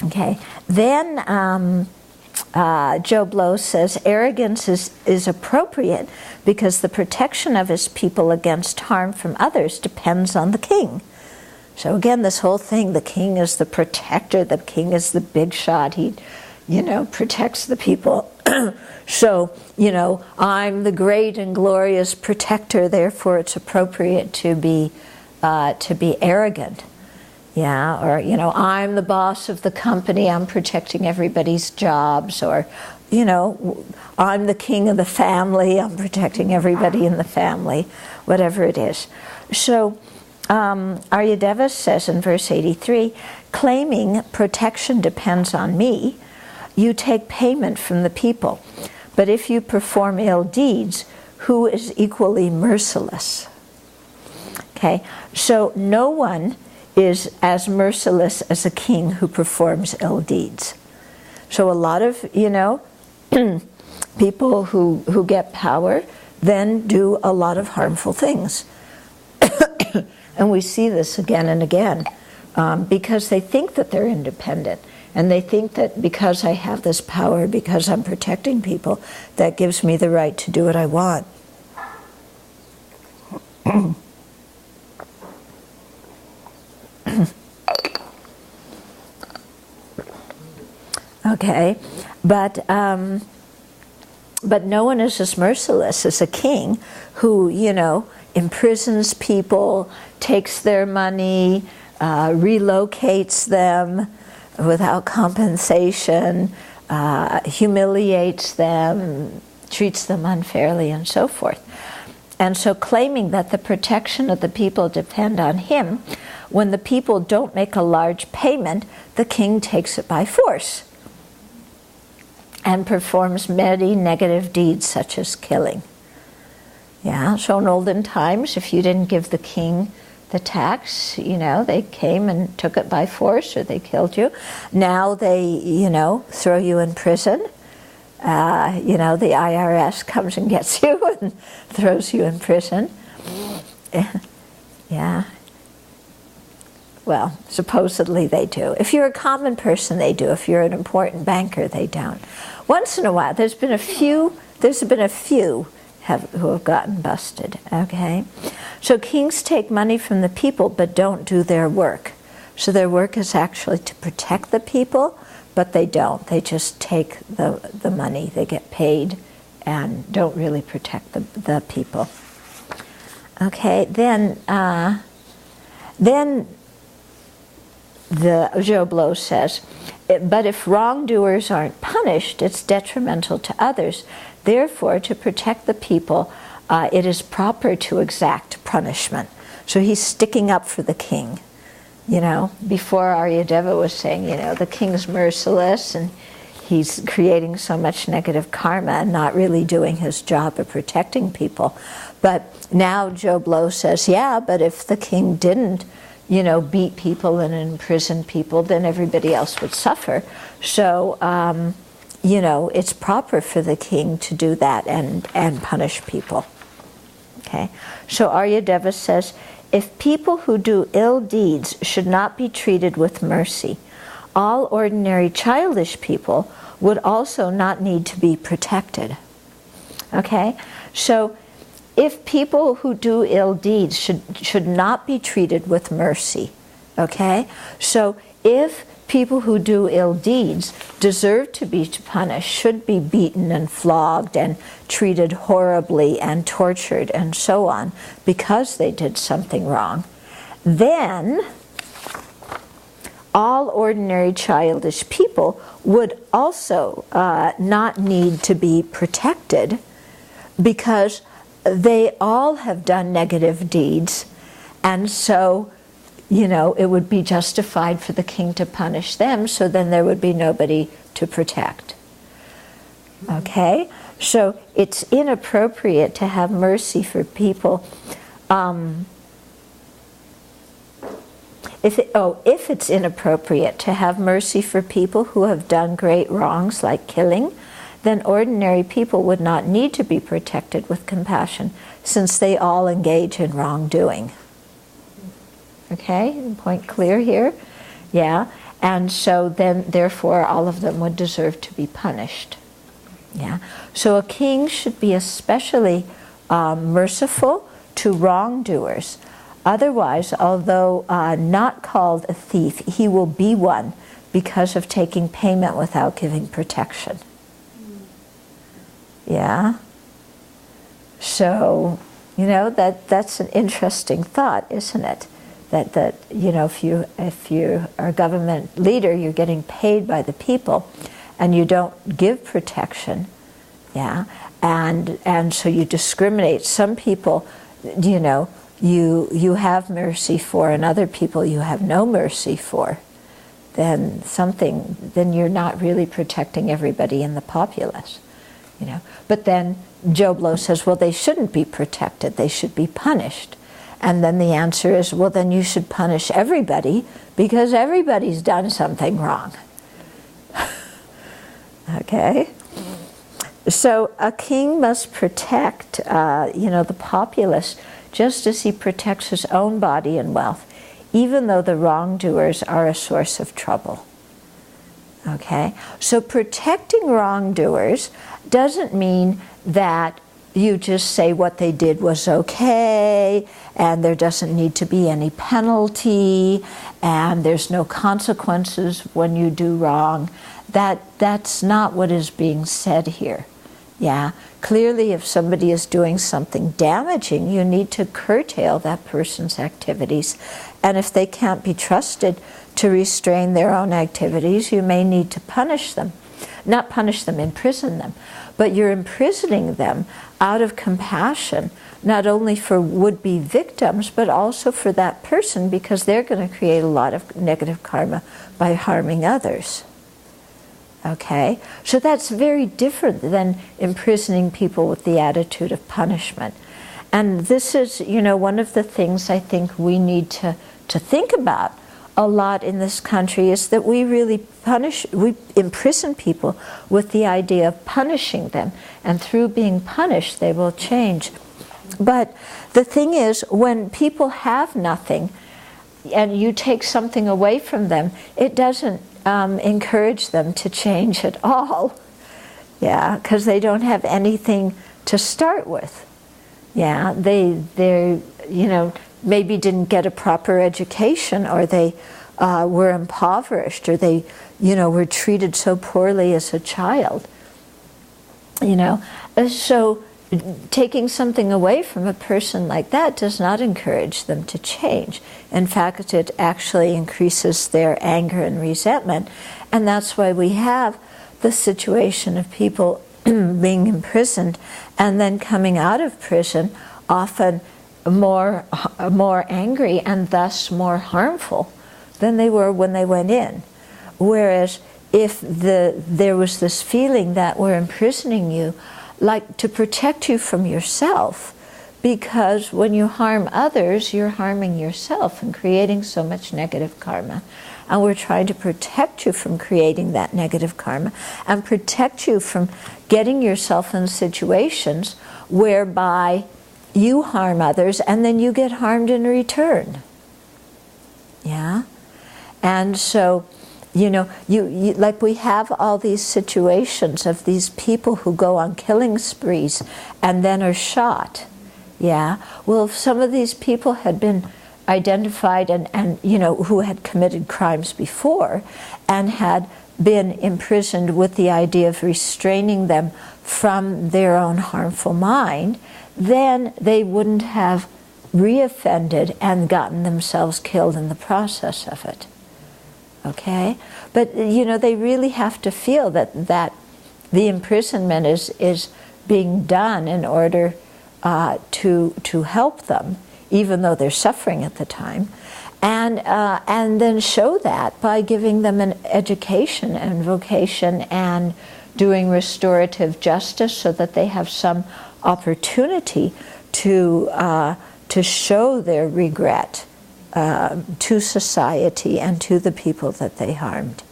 Okay. Then Joe Blow says, arrogance is appropriate because the protection of his people against harm from others depends on the king. So again, this whole thing, the king is the protector, the king is the big shot, he protects the people. So, I'm the great and glorious protector, therefore it's appropriate to be arrogant. Yeah, or, I'm the boss of the company, I'm protecting everybody's jobs, or, I'm the king of the family, I'm protecting everybody in the family, whatever it is. So, Aryadeva says in verse 83, claiming protection depends on me, you take payment from the people. But if you perform ill deeds, who is equally merciless? Okay, so no one is as merciless as a king who performs ill deeds. So a lot of, people who get power then do a lot of harmful things. And we see this again and again because they think that they're independent. And they think that because I have this power, because I'm protecting people, that gives me the right to do what I want. Okay, but no one is as merciless as a king who, imprisons people, takes their money, relocates them without compensation, humiliates them, treats them unfairly, and so forth. And so claiming that the protection of the people depend on him, when the people don't make a large payment, the king takes it by force and performs many negative deeds such as killing. Yeah, so in olden times, if you didn't give the king the tax, they came and took it by force, or they killed you. Now they, throw you in prison. The IRS comes and gets you and throws you in prison. Yeah. Well, supposedly they do. If you're a common person, they do. If you're an important banker, they don't. Once in a while, there's been a few who have gotten busted, okay? So kings take money from the people but don't do their work. So their work is actually to protect the people, but they don't. They just take the money. They get paid and don't really protect the people. Okay, then the Joe Blow says, but if wrongdoers aren't punished, it's detrimental to others. Therefore, to protect the people, it is proper to exact punishment. So he's sticking up for the king. Before Aryadeva was saying, the king's merciless and he's creating so much negative karma and not really doing his job of protecting people. But now Joe Blow says, yeah, but if the king didn't, beat people and imprison people, then everybody else would suffer. So, it's proper for the king to do that and punish people. Okay, so Aryadeva says, if people who do ill deeds should not be treated with mercy, all ordinary childish people would also not need to be protected. Okay, so if people who do ill deeds should not be treated with mercy, okay, so if people who do ill deeds deserve to be punished, should be beaten and flogged and treated horribly and tortured and so on because they did something wrong, then all ordinary childish people would also not need to be protected because they all have done negative deeds, and so it would be justified for the king to punish them, so then there would be nobody to protect. Okay? So it's inappropriate to have mercy for people. If it's inappropriate to have mercy for people who have done great wrongs like killing, then ordinary people would not need to be protected with compassion, since they all engage in wrongdoing. Okay, point clear here? Yeah, and so then, therefore, all of them would deserve to be punished. Yeah, so a king should be especially merciful to wrongdoers. Otherwise, although not called a thief, he will be one because of taking payment without giving protection. Yeah? So, that's an interesting thought, isn't it? That if you are a government leader, you're getting paid by the people, and you don't give protection, yeah, and so you discriminate. Some people, you have mercy for, and other people you have no mercy for. Then you're not really protecting everybody in the populace, But then Joblo says, well, they shouldn't be protected; they should be punished. And then the answer is, well, then you should punish everybody because everybody's done something wrong. Okay? So a king must protect, the populace just as he protects his own body and wealth, even though the wrongdoers are a source of trouble. Okay? So protecting wrongdoers doesn't mean that you just say what they did was okay, and there doesn't need to be any penalty, and there's no consequences when you do wrong. That's not what is being said here. Yeah, clearly if somebody is doing something damaging, you need to curtail that person's activities. And if they can't be trusted to restrain their own activities, you may need to punish them. Not punish them, imprison them. But you're imprisoning them out of compassion, not only for would-be victims, but also for that person, because they're going to create a lot of negative karma by harming others. Okay? So that's very different than imprisoning people with the attitude of punishment. And this is, one of the things I think we need to think about a lot in this country, is that we really we imprison people with the idea of punishing them, and through being punished they will change. But the thing is, when people have nothing and you take something away from them, it doesn't encourage them to change at all. Yeah, because they don't have anything to start with. Yeah, they're maybe didn't get a proper education, or they were impoverished, or they were treated so poorly as a child. So taking something away from a person like that does not encourage them to change. In fact, it actually increases their anger and resentment, and that's why we have the situation of people being imprisoned and then coming out of prison often more angry and thus more harmful than they were when they went in. Whereas if there was this feeling that we're imprisoning you, like to protect you from yourself, because when you harm others, you're harming yourself and creating so much negative karma. And we're trying to protect you from creating that negative karma, and protect you from getting yourself in situations whereby you harm others and then you get harmed in return. Yeah? And so, you know, you like we have all these situations of these people who go on killing sprees and then are shot. Yeah? Well, if some of these people had been identified and you know, who had committed crimes before and had been imprisoned with the idea of restraining them from their own harmful mind, then they wouldn't have reoffended and gotten themselves killed in the process of it. Okay? But, you know, they really have to feel that the imprisonment is being done in order to help them, even though they're suffering at the time, and then show that by giving them an education and vocation and doing restorative justice so that they have some opportunity to show their regret to society and to the people that they harmed.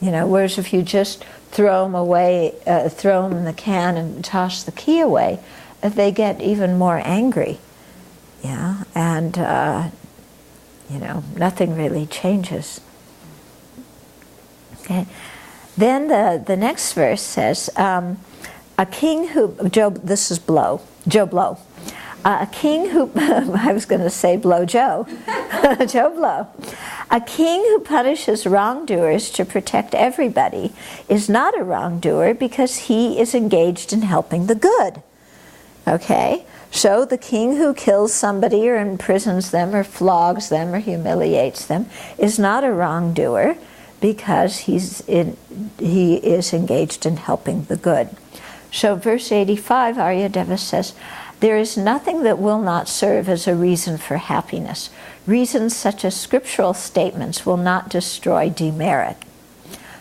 You know, whereas if you just throw them away, throw them in the can and toss the key away, they get even more angry. Yeah, and you know, nothing really changes. Okay, then the next verse says, a king who this is Joe Blow. A king who I was going to say Blow Joe, Joe Blow. A king who punishes wrongdoers to protect everybody is not a wrongdoer because he is engaged in helping the good. Okay, so the king who kills somebody or imprisons them or flogs them or humiliates them is not a wrongdoer because he is engaged in helping the good. So verse 85, Aryadeva says, there is nothing that will not serve as a reason for happiness. Reasons such as scriptural statements will not destroy demerit.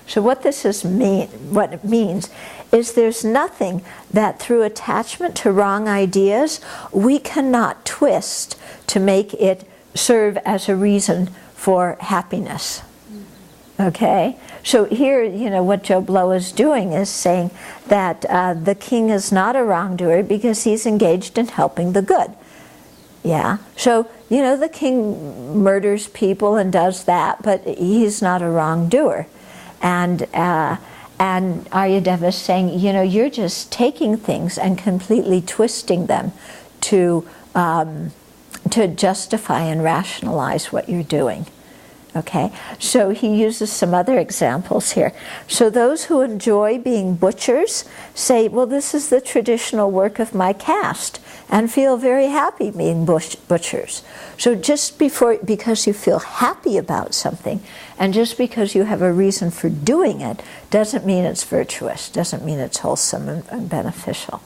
So what it means is there's nothing that through attachment to wrong ideas we cannot twist to make it serve as a reason for happiness. Okay? So here, you know, what Joe Blow is doing is saying that the king is not a wrongdoer because he's engaged in helping the good. Yeah? So, you know, the king murders people and does that, but he's not a wrongdoer. And Aryadeva is saying, you know, you're just taking things and completely twisting them to justify and rationalize what you're doing. Okay, so he uses some other examples here. So those who enjoy being butchers say, well, this is the traditional work of my caste, and feel very happy being butchers. So just because you feel happy about something, and just because you have a reason for doing it, doesn't mean it's virtuous, doesn't mean it's wholesome and beneficial.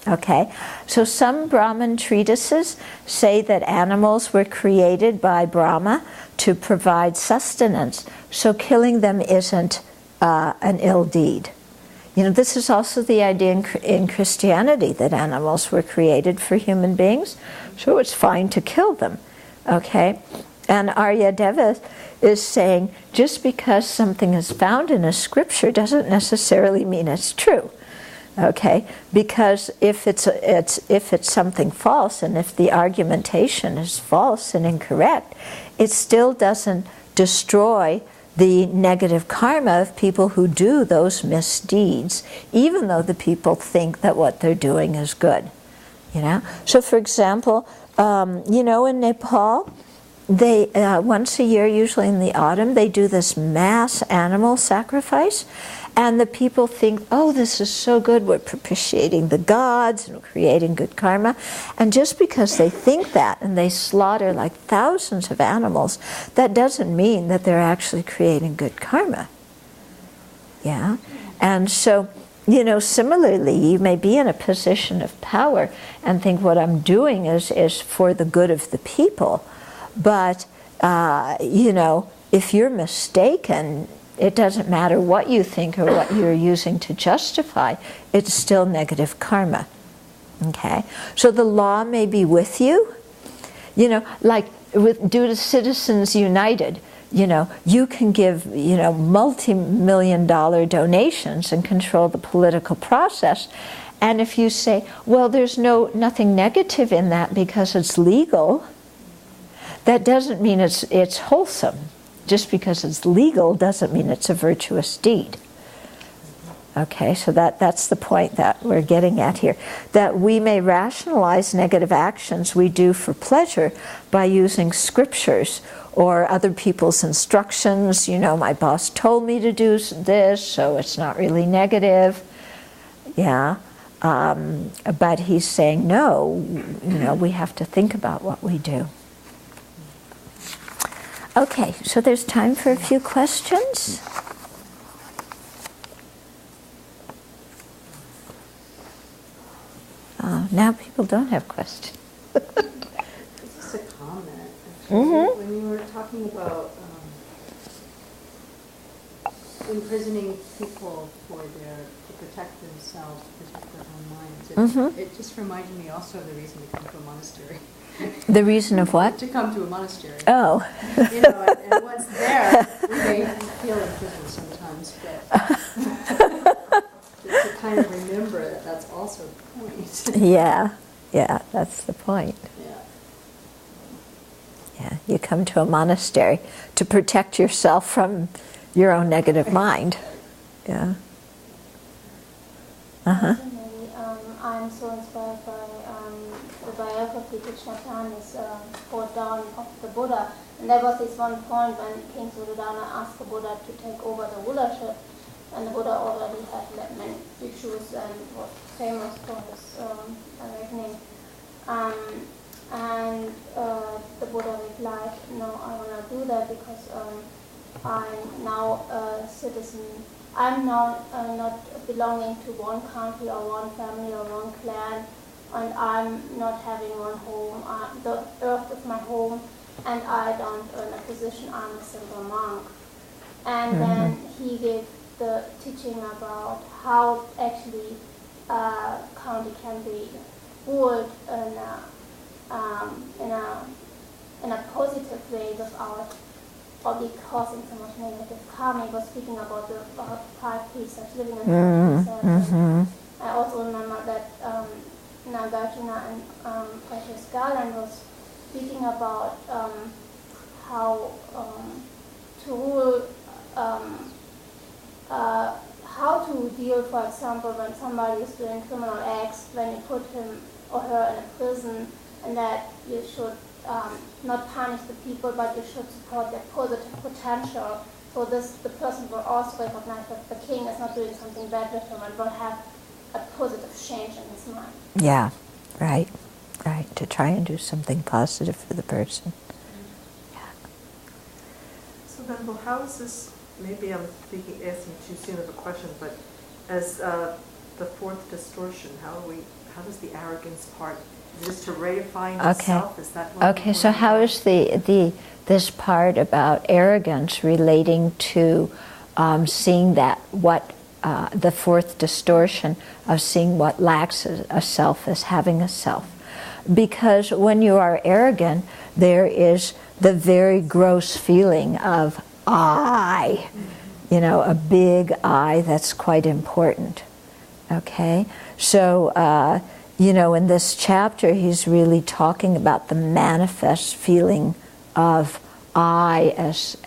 Okay, so some Brahman treatises say that animals were created by Brahma to provide sustenance, so killing them isn't an ill deed. You know, this is also the idea in Christianity, that animals were created for human beings, so it's fine to kill them. Okay, and Aryadeva is saying just because something is found in a scripture doesn't necessarily mean it's true. Okay, because if it's something false, and if the argumentation is false and incorrect, it still doesn't destroy the negative karma of people who do those misdeeds, even though the people think that what they're doing is good. You know, so for example, you know, in Nepal, they once a year, usually in the autumn, they do this mass animal sacrifice. And the people think, oh, this is so good, we're propitiating the gods and creating good karma. And just because they think that and they slaughter like thousands of animals, that doesn't mean that they're actually creating good karma. Yeah? And so, you know, similarly, you may be in a position of power and think what I'm doing is for the good of the people. But, you know, if you're mistaken, it doesn't matter what you think or what you're using to justify, it's still negative karma. Okay? So the law may be with you. You know, like due to Citizens United, you know, you can give, you know, multi-million-dollar donations and control the political process, And if you say, well, there's nothing negative in that because it's legal, that doesn't mean it's wholesome. Just because it's legal doesn't mean it's a virtuous deed. Okay, so that's the point that we're getting at here. That we may rationalize negative actions we do for pleasure by using scriptures or other people's instructions. You know, my boss told me to do this, so it's not really negative. Yeah, but he's saying, no, you know, we have to think about what we do. Okay, so there's time for a few questions. Now people don't have questions. It's just a comment. Actually. When you were talking about imprisoning people to protect themselves, to protect their own minds, it just reminded me also of the reason to come to a monastery. The reason of what? To come to a monastery. Oh. You know, and once there, we may feel imprisoned sometimes, but to kind of remember that that's also the point. Yeah, that's the point. Yeah. Yeah, you come to a monastery to protect yourself from your own negative mind. Yeah. Personally, I'm so inspired by the biography which Natan is brought down of the Buddha. And there was this one point when King Suddhodana asked the Buddha to take over the rulership, and the Buddha already had many bhikshus and was famous for his awakening. And the Buddha replied, no, I will not do that because I'm now a citizen. I'm now not belonging to one country or one family or one clan, and I'm not having one home. The earth is my home, and I don't earn a position. I'm a simple monk. And then he gave the teaching about how actually a county can be ruled in a positive way without or be causing so much negative karma. He was speaking about the 5 precepts, living in 5 precepts. I also remember that Nagarjuna and Precious Garland was speaking about how to rule, how to deal, for example, when somebody is doing criminal acts, when you put him or her in a prison, and that you should not punish the people, but you should support their positive potential. So the person will also recognize that the king is not doing something bad with him and will have a positive change in his mind. Yeah, right. To try and do something positive for the person. Yeah. So Venerable, how is this, maybe I'm asking too soon of a question, but as the 4th distortion, how does the arrogance part, is this to reifying the self? Is that what Okay, so how is this part about arrogance relating to seeing that what the 4th distortion of seeing what lacks a self as having a self? Because when you are arrogant, there is the very gross feeling of I, a big I that's quite important. Okay, so in this chapter, he's really talking about the manifest feeling of I as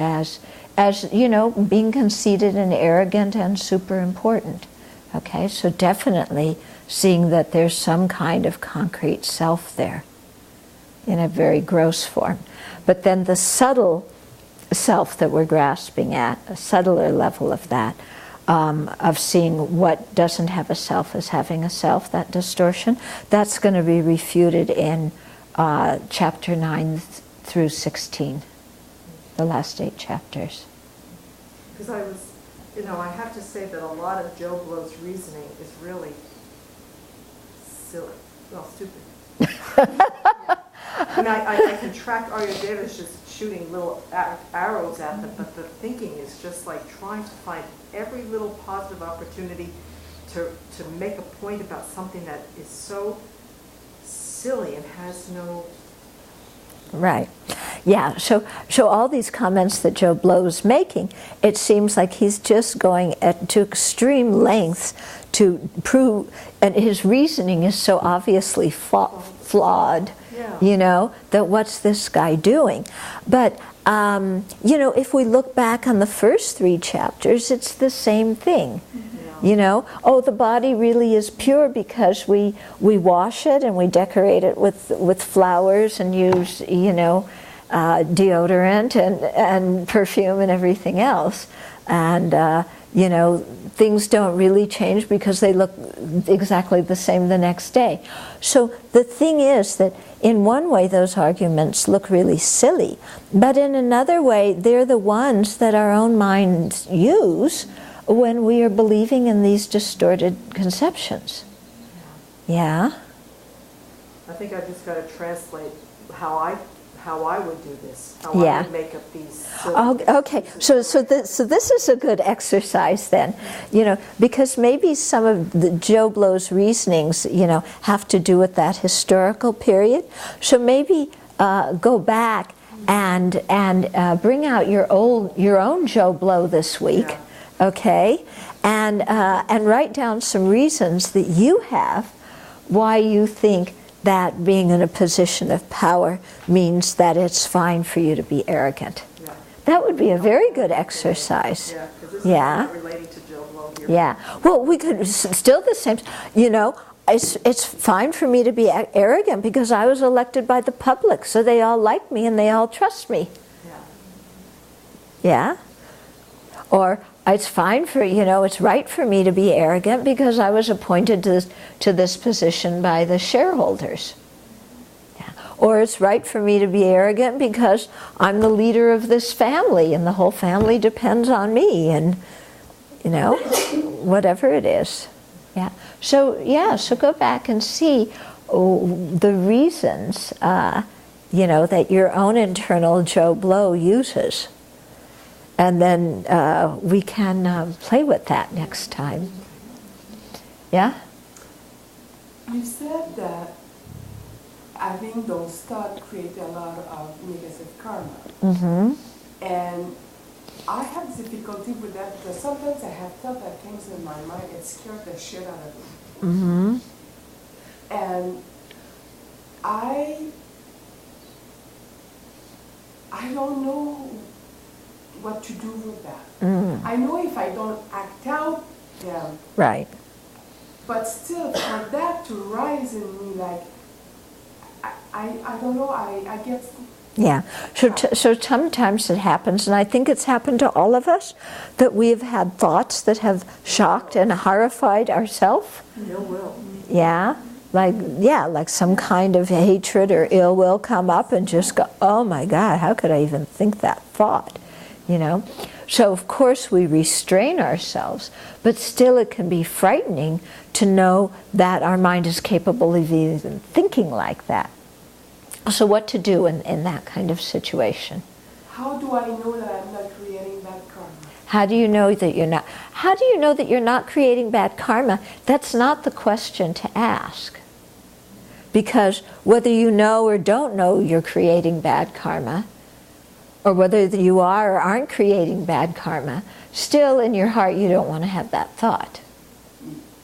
being conceited and arrogant and super important. Okay, so definitely seeing that there's some kind of concrete self there in a very gross form. But then the subtle self that we're grasping at, a subtler level of that, of seeing what doesn't have a self as having a self, that distortion, that's going to be refuted in chapter 9 through 16, the last 8 chapters. Because I have to say that a lot of Joe Blow's reasoning is really silly, well, stupid. I can track Aryadeva just shooting little arrows at them, but the thinking is just like trying to find every little positive opportunity to make a point about something that is so silly and has no... Right. Yeah, so all these comments that Joe Blow's making, it seems like he's just going to extreme lengths to prove, and his reasoning is so obviously flawed, you know, that what's this guy doing? But, you know, if we look back on the first 3 chapters, it's the same thing. You know, oh, the body really is pure because we wash it and we decorate it with flowers and use, you know, deodorant and perfume and everything else. And, you know, things don't really change because they look exactly the same the next day. So the thing is that in one way those arguments look really silly, but in another way they're the ones that our own minds use when we are believing in these distorted conceptions. Yeah? I think I just got to translate how I would do this, how Yeah. I would make up these. Okay, so this is a good exercise then, you know, because maybe some of Joe Blow's reasonings, you know, have to do with that historical period. So maybe go back and bring out your own Joe Blow this week. Yeah. Okay, and write down some reasons that you have why you think that being in a position of power means that it's fine for you to be arrogant. Yeah. That would be a very good exercise. Yeah, because this Yeah. is not relating to Joe Blow here. Yeah. Well, we could still the same. You know, it's fine for me to be arrogant because I was elected by the public, so they all like me and they all trust me. Yeah. Yeah. Or it's fine for, you know, it's right for me to be arrogant because I was appointed to this position by the shareholders. Yeah. Or it's right for me to be arrogant because I'm the leader of this family and the whole family depends on me, and, you know, whatever it is. Yeah. So go back and see the reasons, you know, that your own internal Joe Blow uses. And then we can play with that next time. Yeah? You said that having those thoughts create a lot of negative karma. Mm-hmm. And I have difficulty with that because sometimes I have thought that comes in my mind and scared the shit out of me. Mm-hmm. And I don't know what to do with that. Mm. I know if I don't act out them, Right. but still for that to rise in me, like, I don't know, I get... Yeah. So sometimes it happens, and I think it's happened to all of us, that we have had thoughts that have shocked and horrified ourselves. Ill will. Yeah. Like some kind of hatred or ill will come up and just go, oh my God, how could I even think that thought? You know? So of course we restrain ourselves, but still it can be frightening to know that our mind is capable of even thinking like that. So what to do in that kind of situation? How do I know that I'm not creating bad karma? How do you know that you're not? How do you know that you're not creating bad karma? That's not the question to ask. Because whether you know or don't know you're creating bad karma, or whether you are or aren't creating bad karma, still in your heart you don't want to have that thought.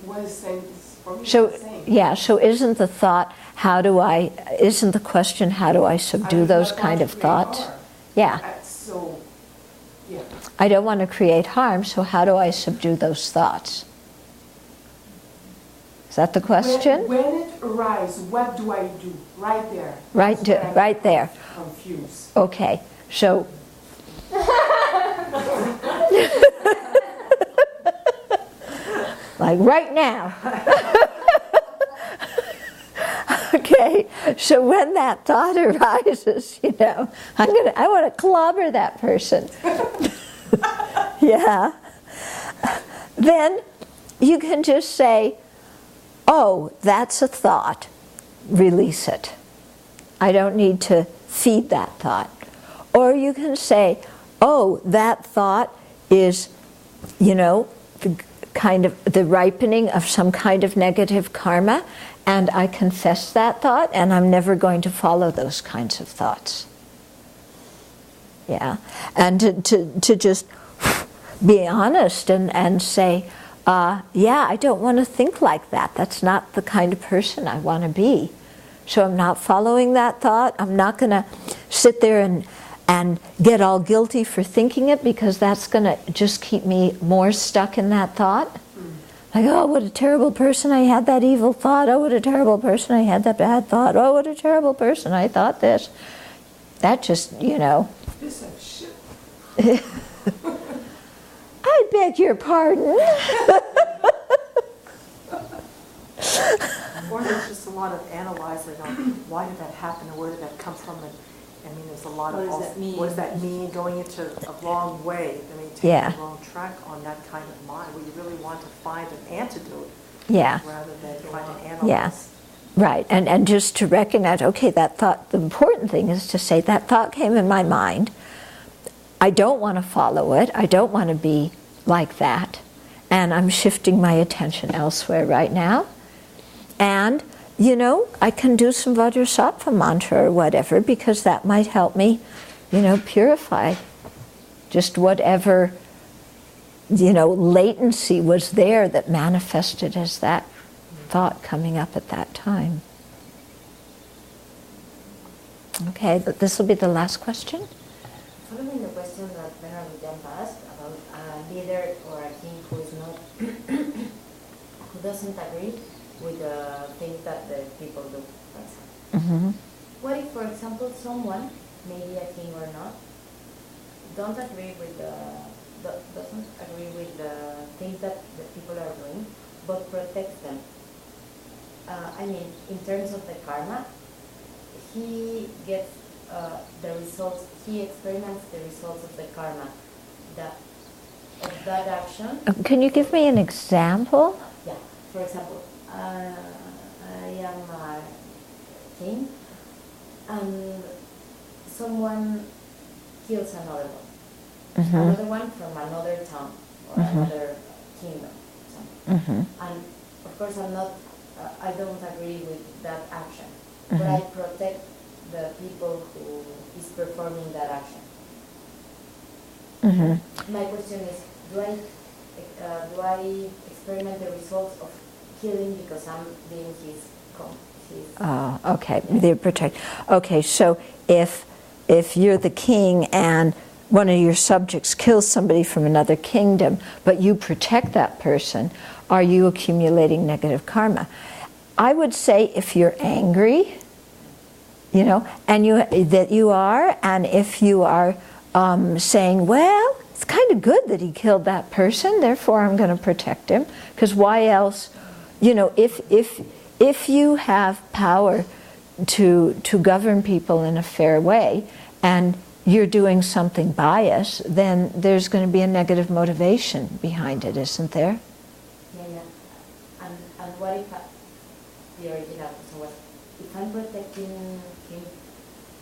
What is saying for me? So, the same. yeah, so isn't the thought, isn't the question, how do I subdue those kind of thoughts? Yeah. So, yeah. I don't want to create harm, so how do I subdue those thoughts? Is that the question? When it arises, what do I do? Right there. Right, That's where I'm right there. Confused. Okay, so... like right now. Okay, so when that thought arises, you know, I want to clobber that person. Yeah. Then you can just say, oh, that's a thought. Release it. I don't need to feed that thought. Or you can say, oh, that thought is, you know, kind of the ripening of some kind of negative karma, and I confess that thought, and I'm never going to follow those kinds of thoughts. Yeah, and to just be honest and say, yeah, I don't want to think like that. That's not the kind of person I want to be. So I'm not following that thought. I'm not going to sit there and get all guilty for thinking it, because that's going to just keep me more stuck in that thought. Like, oh, what a terrible person, I had that evil thought. Oh, what a terrible person, I had that bad thought. Oh, what a terrible person, I thought this. That just, you know. Piece of shit. I beg your pardon. Or there's just a lot of analyzing on why did that happen and where did that come from. And I mean, there's a lot What of does that mean? what does that mean, going into a wrong way. I mean, taking Yeah. the wrong track on that kind of mind, where you really want to find an antidote Yeah, rather than trying to analyze. yeah, right. And just to recognize, okay, that thought, the important thing is to say, that thought came in my mind. I don't want to follow it. I don't want to be like that. And I'm shifting my attention elsewhere right now. And, you know, I can do some Vajrasattva mantra or whatever, because that might help me, you know, purify just whatever, you know, latency was there that manifested as that thought coming up at that time. Okay, but this will be the last question. Following the question that Venerable Jan asked about a leader or a king who is not, who doesn't agree with the things that the people do, for example. Mm-hmm. What if, for example, someone, maybe a king or not, doesn't agree with the things that the people are doing, but protects them? I mean, in terms of the karma, he gets the results, he experiments the results of the karma of that action. Can you give me an example? Yeah, for example, I am a king and someone kills another one, Mm-hmm. another one from another town or Mhm. another kingdom, something. Mm-hmm. And of course I don't agree with that action, Mhm. but I protect the people who is performing that action. Mm-hmm. My question is, do I experiment the results of killing because I'm being his Oh, okay. They protect. Okay, so if you're the king and one of your subjects kills somebody from another kingdom, but you protect that person, are you accumulating negative karma? I would say if you're angry, you know, and you are, and if you are saying, well, it's kind of good that he killed that person, therefore I'm going to protect him, because why else, you know, if you have power to govern people in a fair way, and you're doing something biased, then there's going to be a negative motivation behind it, isn't there? Yeah. And what if the original person was, if I'm protecting him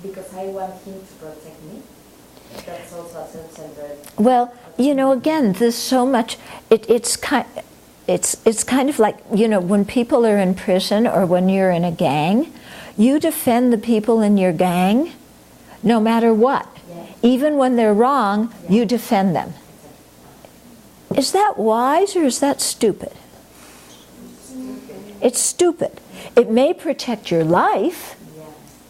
because I want him to protect me, that's also a self-centered. Well, you know, again, there's so much. It's kind of like, you know, when people are in prison or when you're in a gang, you defend the people in your gang no matter what. Yeah. Even when they're wrong, Yeah. you defend them. Is that wise or is that stupid? It's stupid. It may protect your life, Yeah,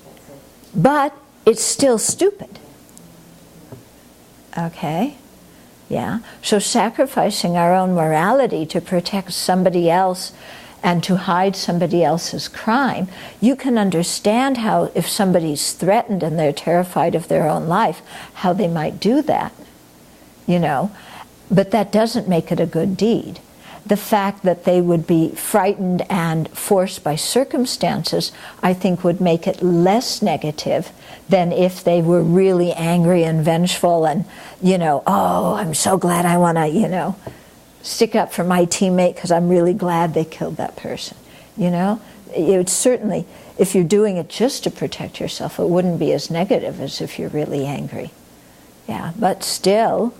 that's it. but it's still stupid. Okay? Yeah. So sacrificing our own morality to protect somebody else and to hide somebody else's crime, you can understand how, if somebody's threatened and they're terrified of their own life, how they might do that, you know. But that doesn't make it a good deed. The fact that they would be frightened and forced by circumstances, I think, would make it less negative than if they were really angry and vengeful and, you know, oh, I'm so glad, I want to, you know, stick up for my teammate because I'm really glad they killed that person. You know, it would certainly, if you're doing it just to protect yourself, it wouldn't be as negative as if you're really angry. Yeah, but still,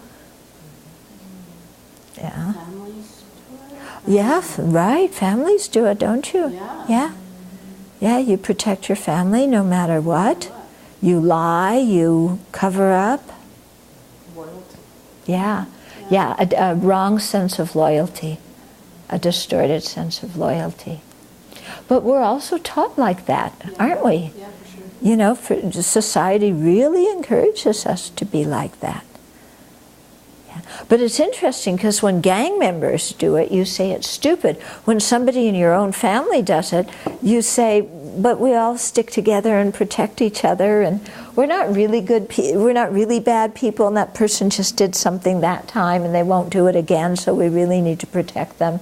yeah. Families do it. Yeah, right. Families do it, don't you? Yeah. Yeah. Yeah, you protect your family no matter what. You lie, you cover up. loyalty. Yeah, a wrong sense of loyalty, a distorted sense of loyalty. But we're also taught like that, aren't we? Yeah, for sure. You know, society really encourages us to be like that. Yeah. But it's interesting because when gang members do it, you say it's stupid. When somebody in your own family does it, you say, but we all stick together and protect each other, and we're not really we're not really bad people, and that person just did something that time and they won't do it again, so we really need to protect them.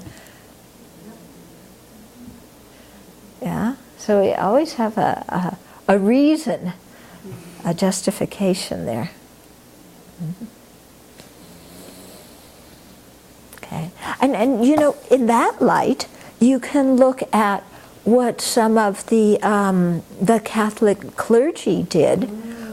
Yeah, so we always have a reason, a justification there. Mm-hmm. Okay, and you know, in that light, you can look at what some of the Catholic clergy did,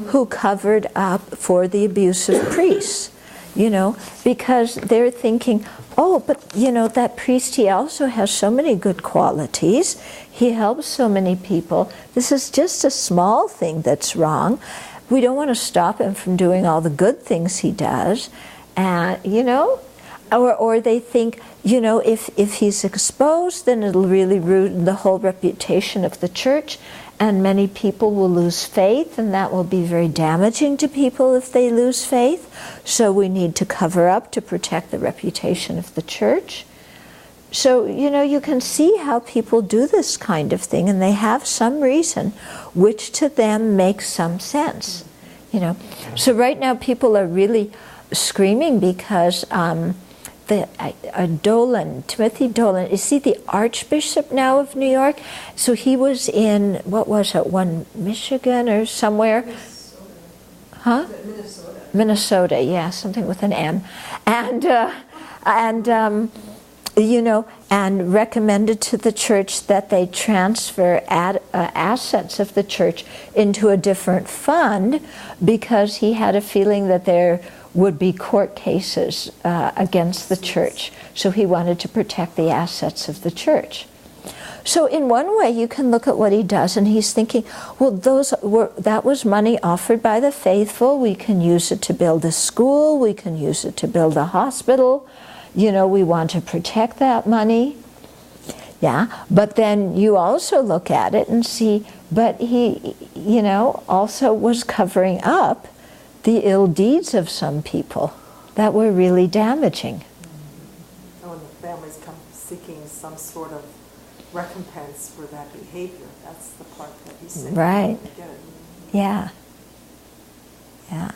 who covered up for the abuse of priests. You know, because they're thinking, oh, but you know, that priest, he also has so many good qualities. He helps so many people. This is just a small thing that's wrong. We don't want to stop him from doing all the good things he does. And, you know, or they think, you know, if he's exposed, then it'll really ruin the whole reputation of the church, and many people will lose faith, and that will be very damaging to people if they lose faith. So we need to cover up to protect the reputation of the church. So, you know, you can see how people do this kind of thing, and they have some reason, which to them makes some sense. You know, so right now people are really screaming because Timothy Dolan, is he the Archbishop now of New York? So he was in, what was it, Michigan or somewhere? Minnesota. Huh? Minnesota. Minnesota, yeah, something with an M. And you know, and recommended to the church that they transfer assets of the church into a different fund, because he had a feeling that there would be court cases against the church. So he wanted to protect the assets of the church. So in one way you can look at what he does, and he's thinking, well, that was money offered by the faithful. We can use it to build a school. We can use it to build a hospital. You know, we want to protect that money. Yeah, but then you also look at it and see, but he, you know, also was covering up the ill deeds of some people that were really damaging. And when the families come seeking some sort of recompense for that behavior, that's the part that he's saying. Right. Yeah. Yeah.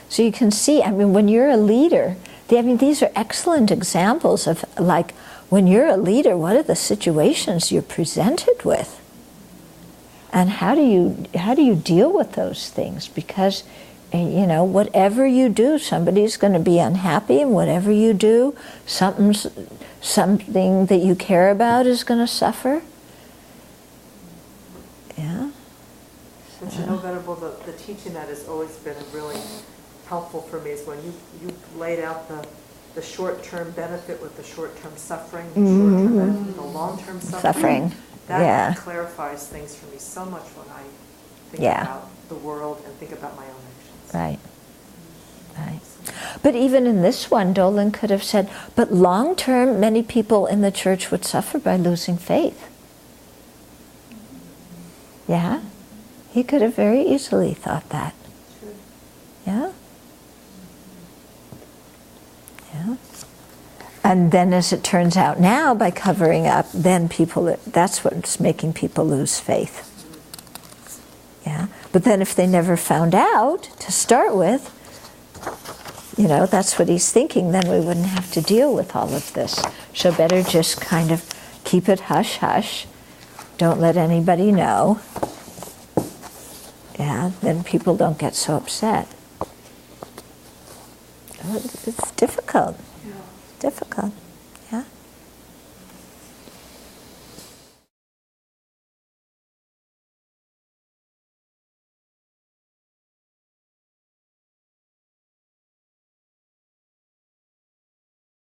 So you can see, I mean, when you're a leader, these are excellent examples of, like, when you're a leader, what are the situations you're presented with? And how do you deal with those things? Because, you know, whatever you do, somebody's going to be unhappy, and whatever you do, something that you care about is going to suffer. Yeah. But you know, Venerable, the teaching that has always been really helpful for me is when you laid out the short-term benefit with the short-term suffering, the short-term benefit with the long-term suffering. That clarifies things for me so much when I think about the world and think about my own actions. Right. Right. But even in this one, Dolan could have said, but long-term, many people in the church would suffer by losing faith. Yeah? He could have very easily thought that. Sure. Yeah? Yeah. And then, as it turns out now, by covering up, then that's what's making people lose faith. Yeah. But then if they never found out to start with, you know, that's what he's thinking, then we wouldn't have to deal with all of this. So better just kind of keep it hush-hush. Don't let anybody know. Yeah, then people don't get so upset. It's difficult. Yeah. Difficult.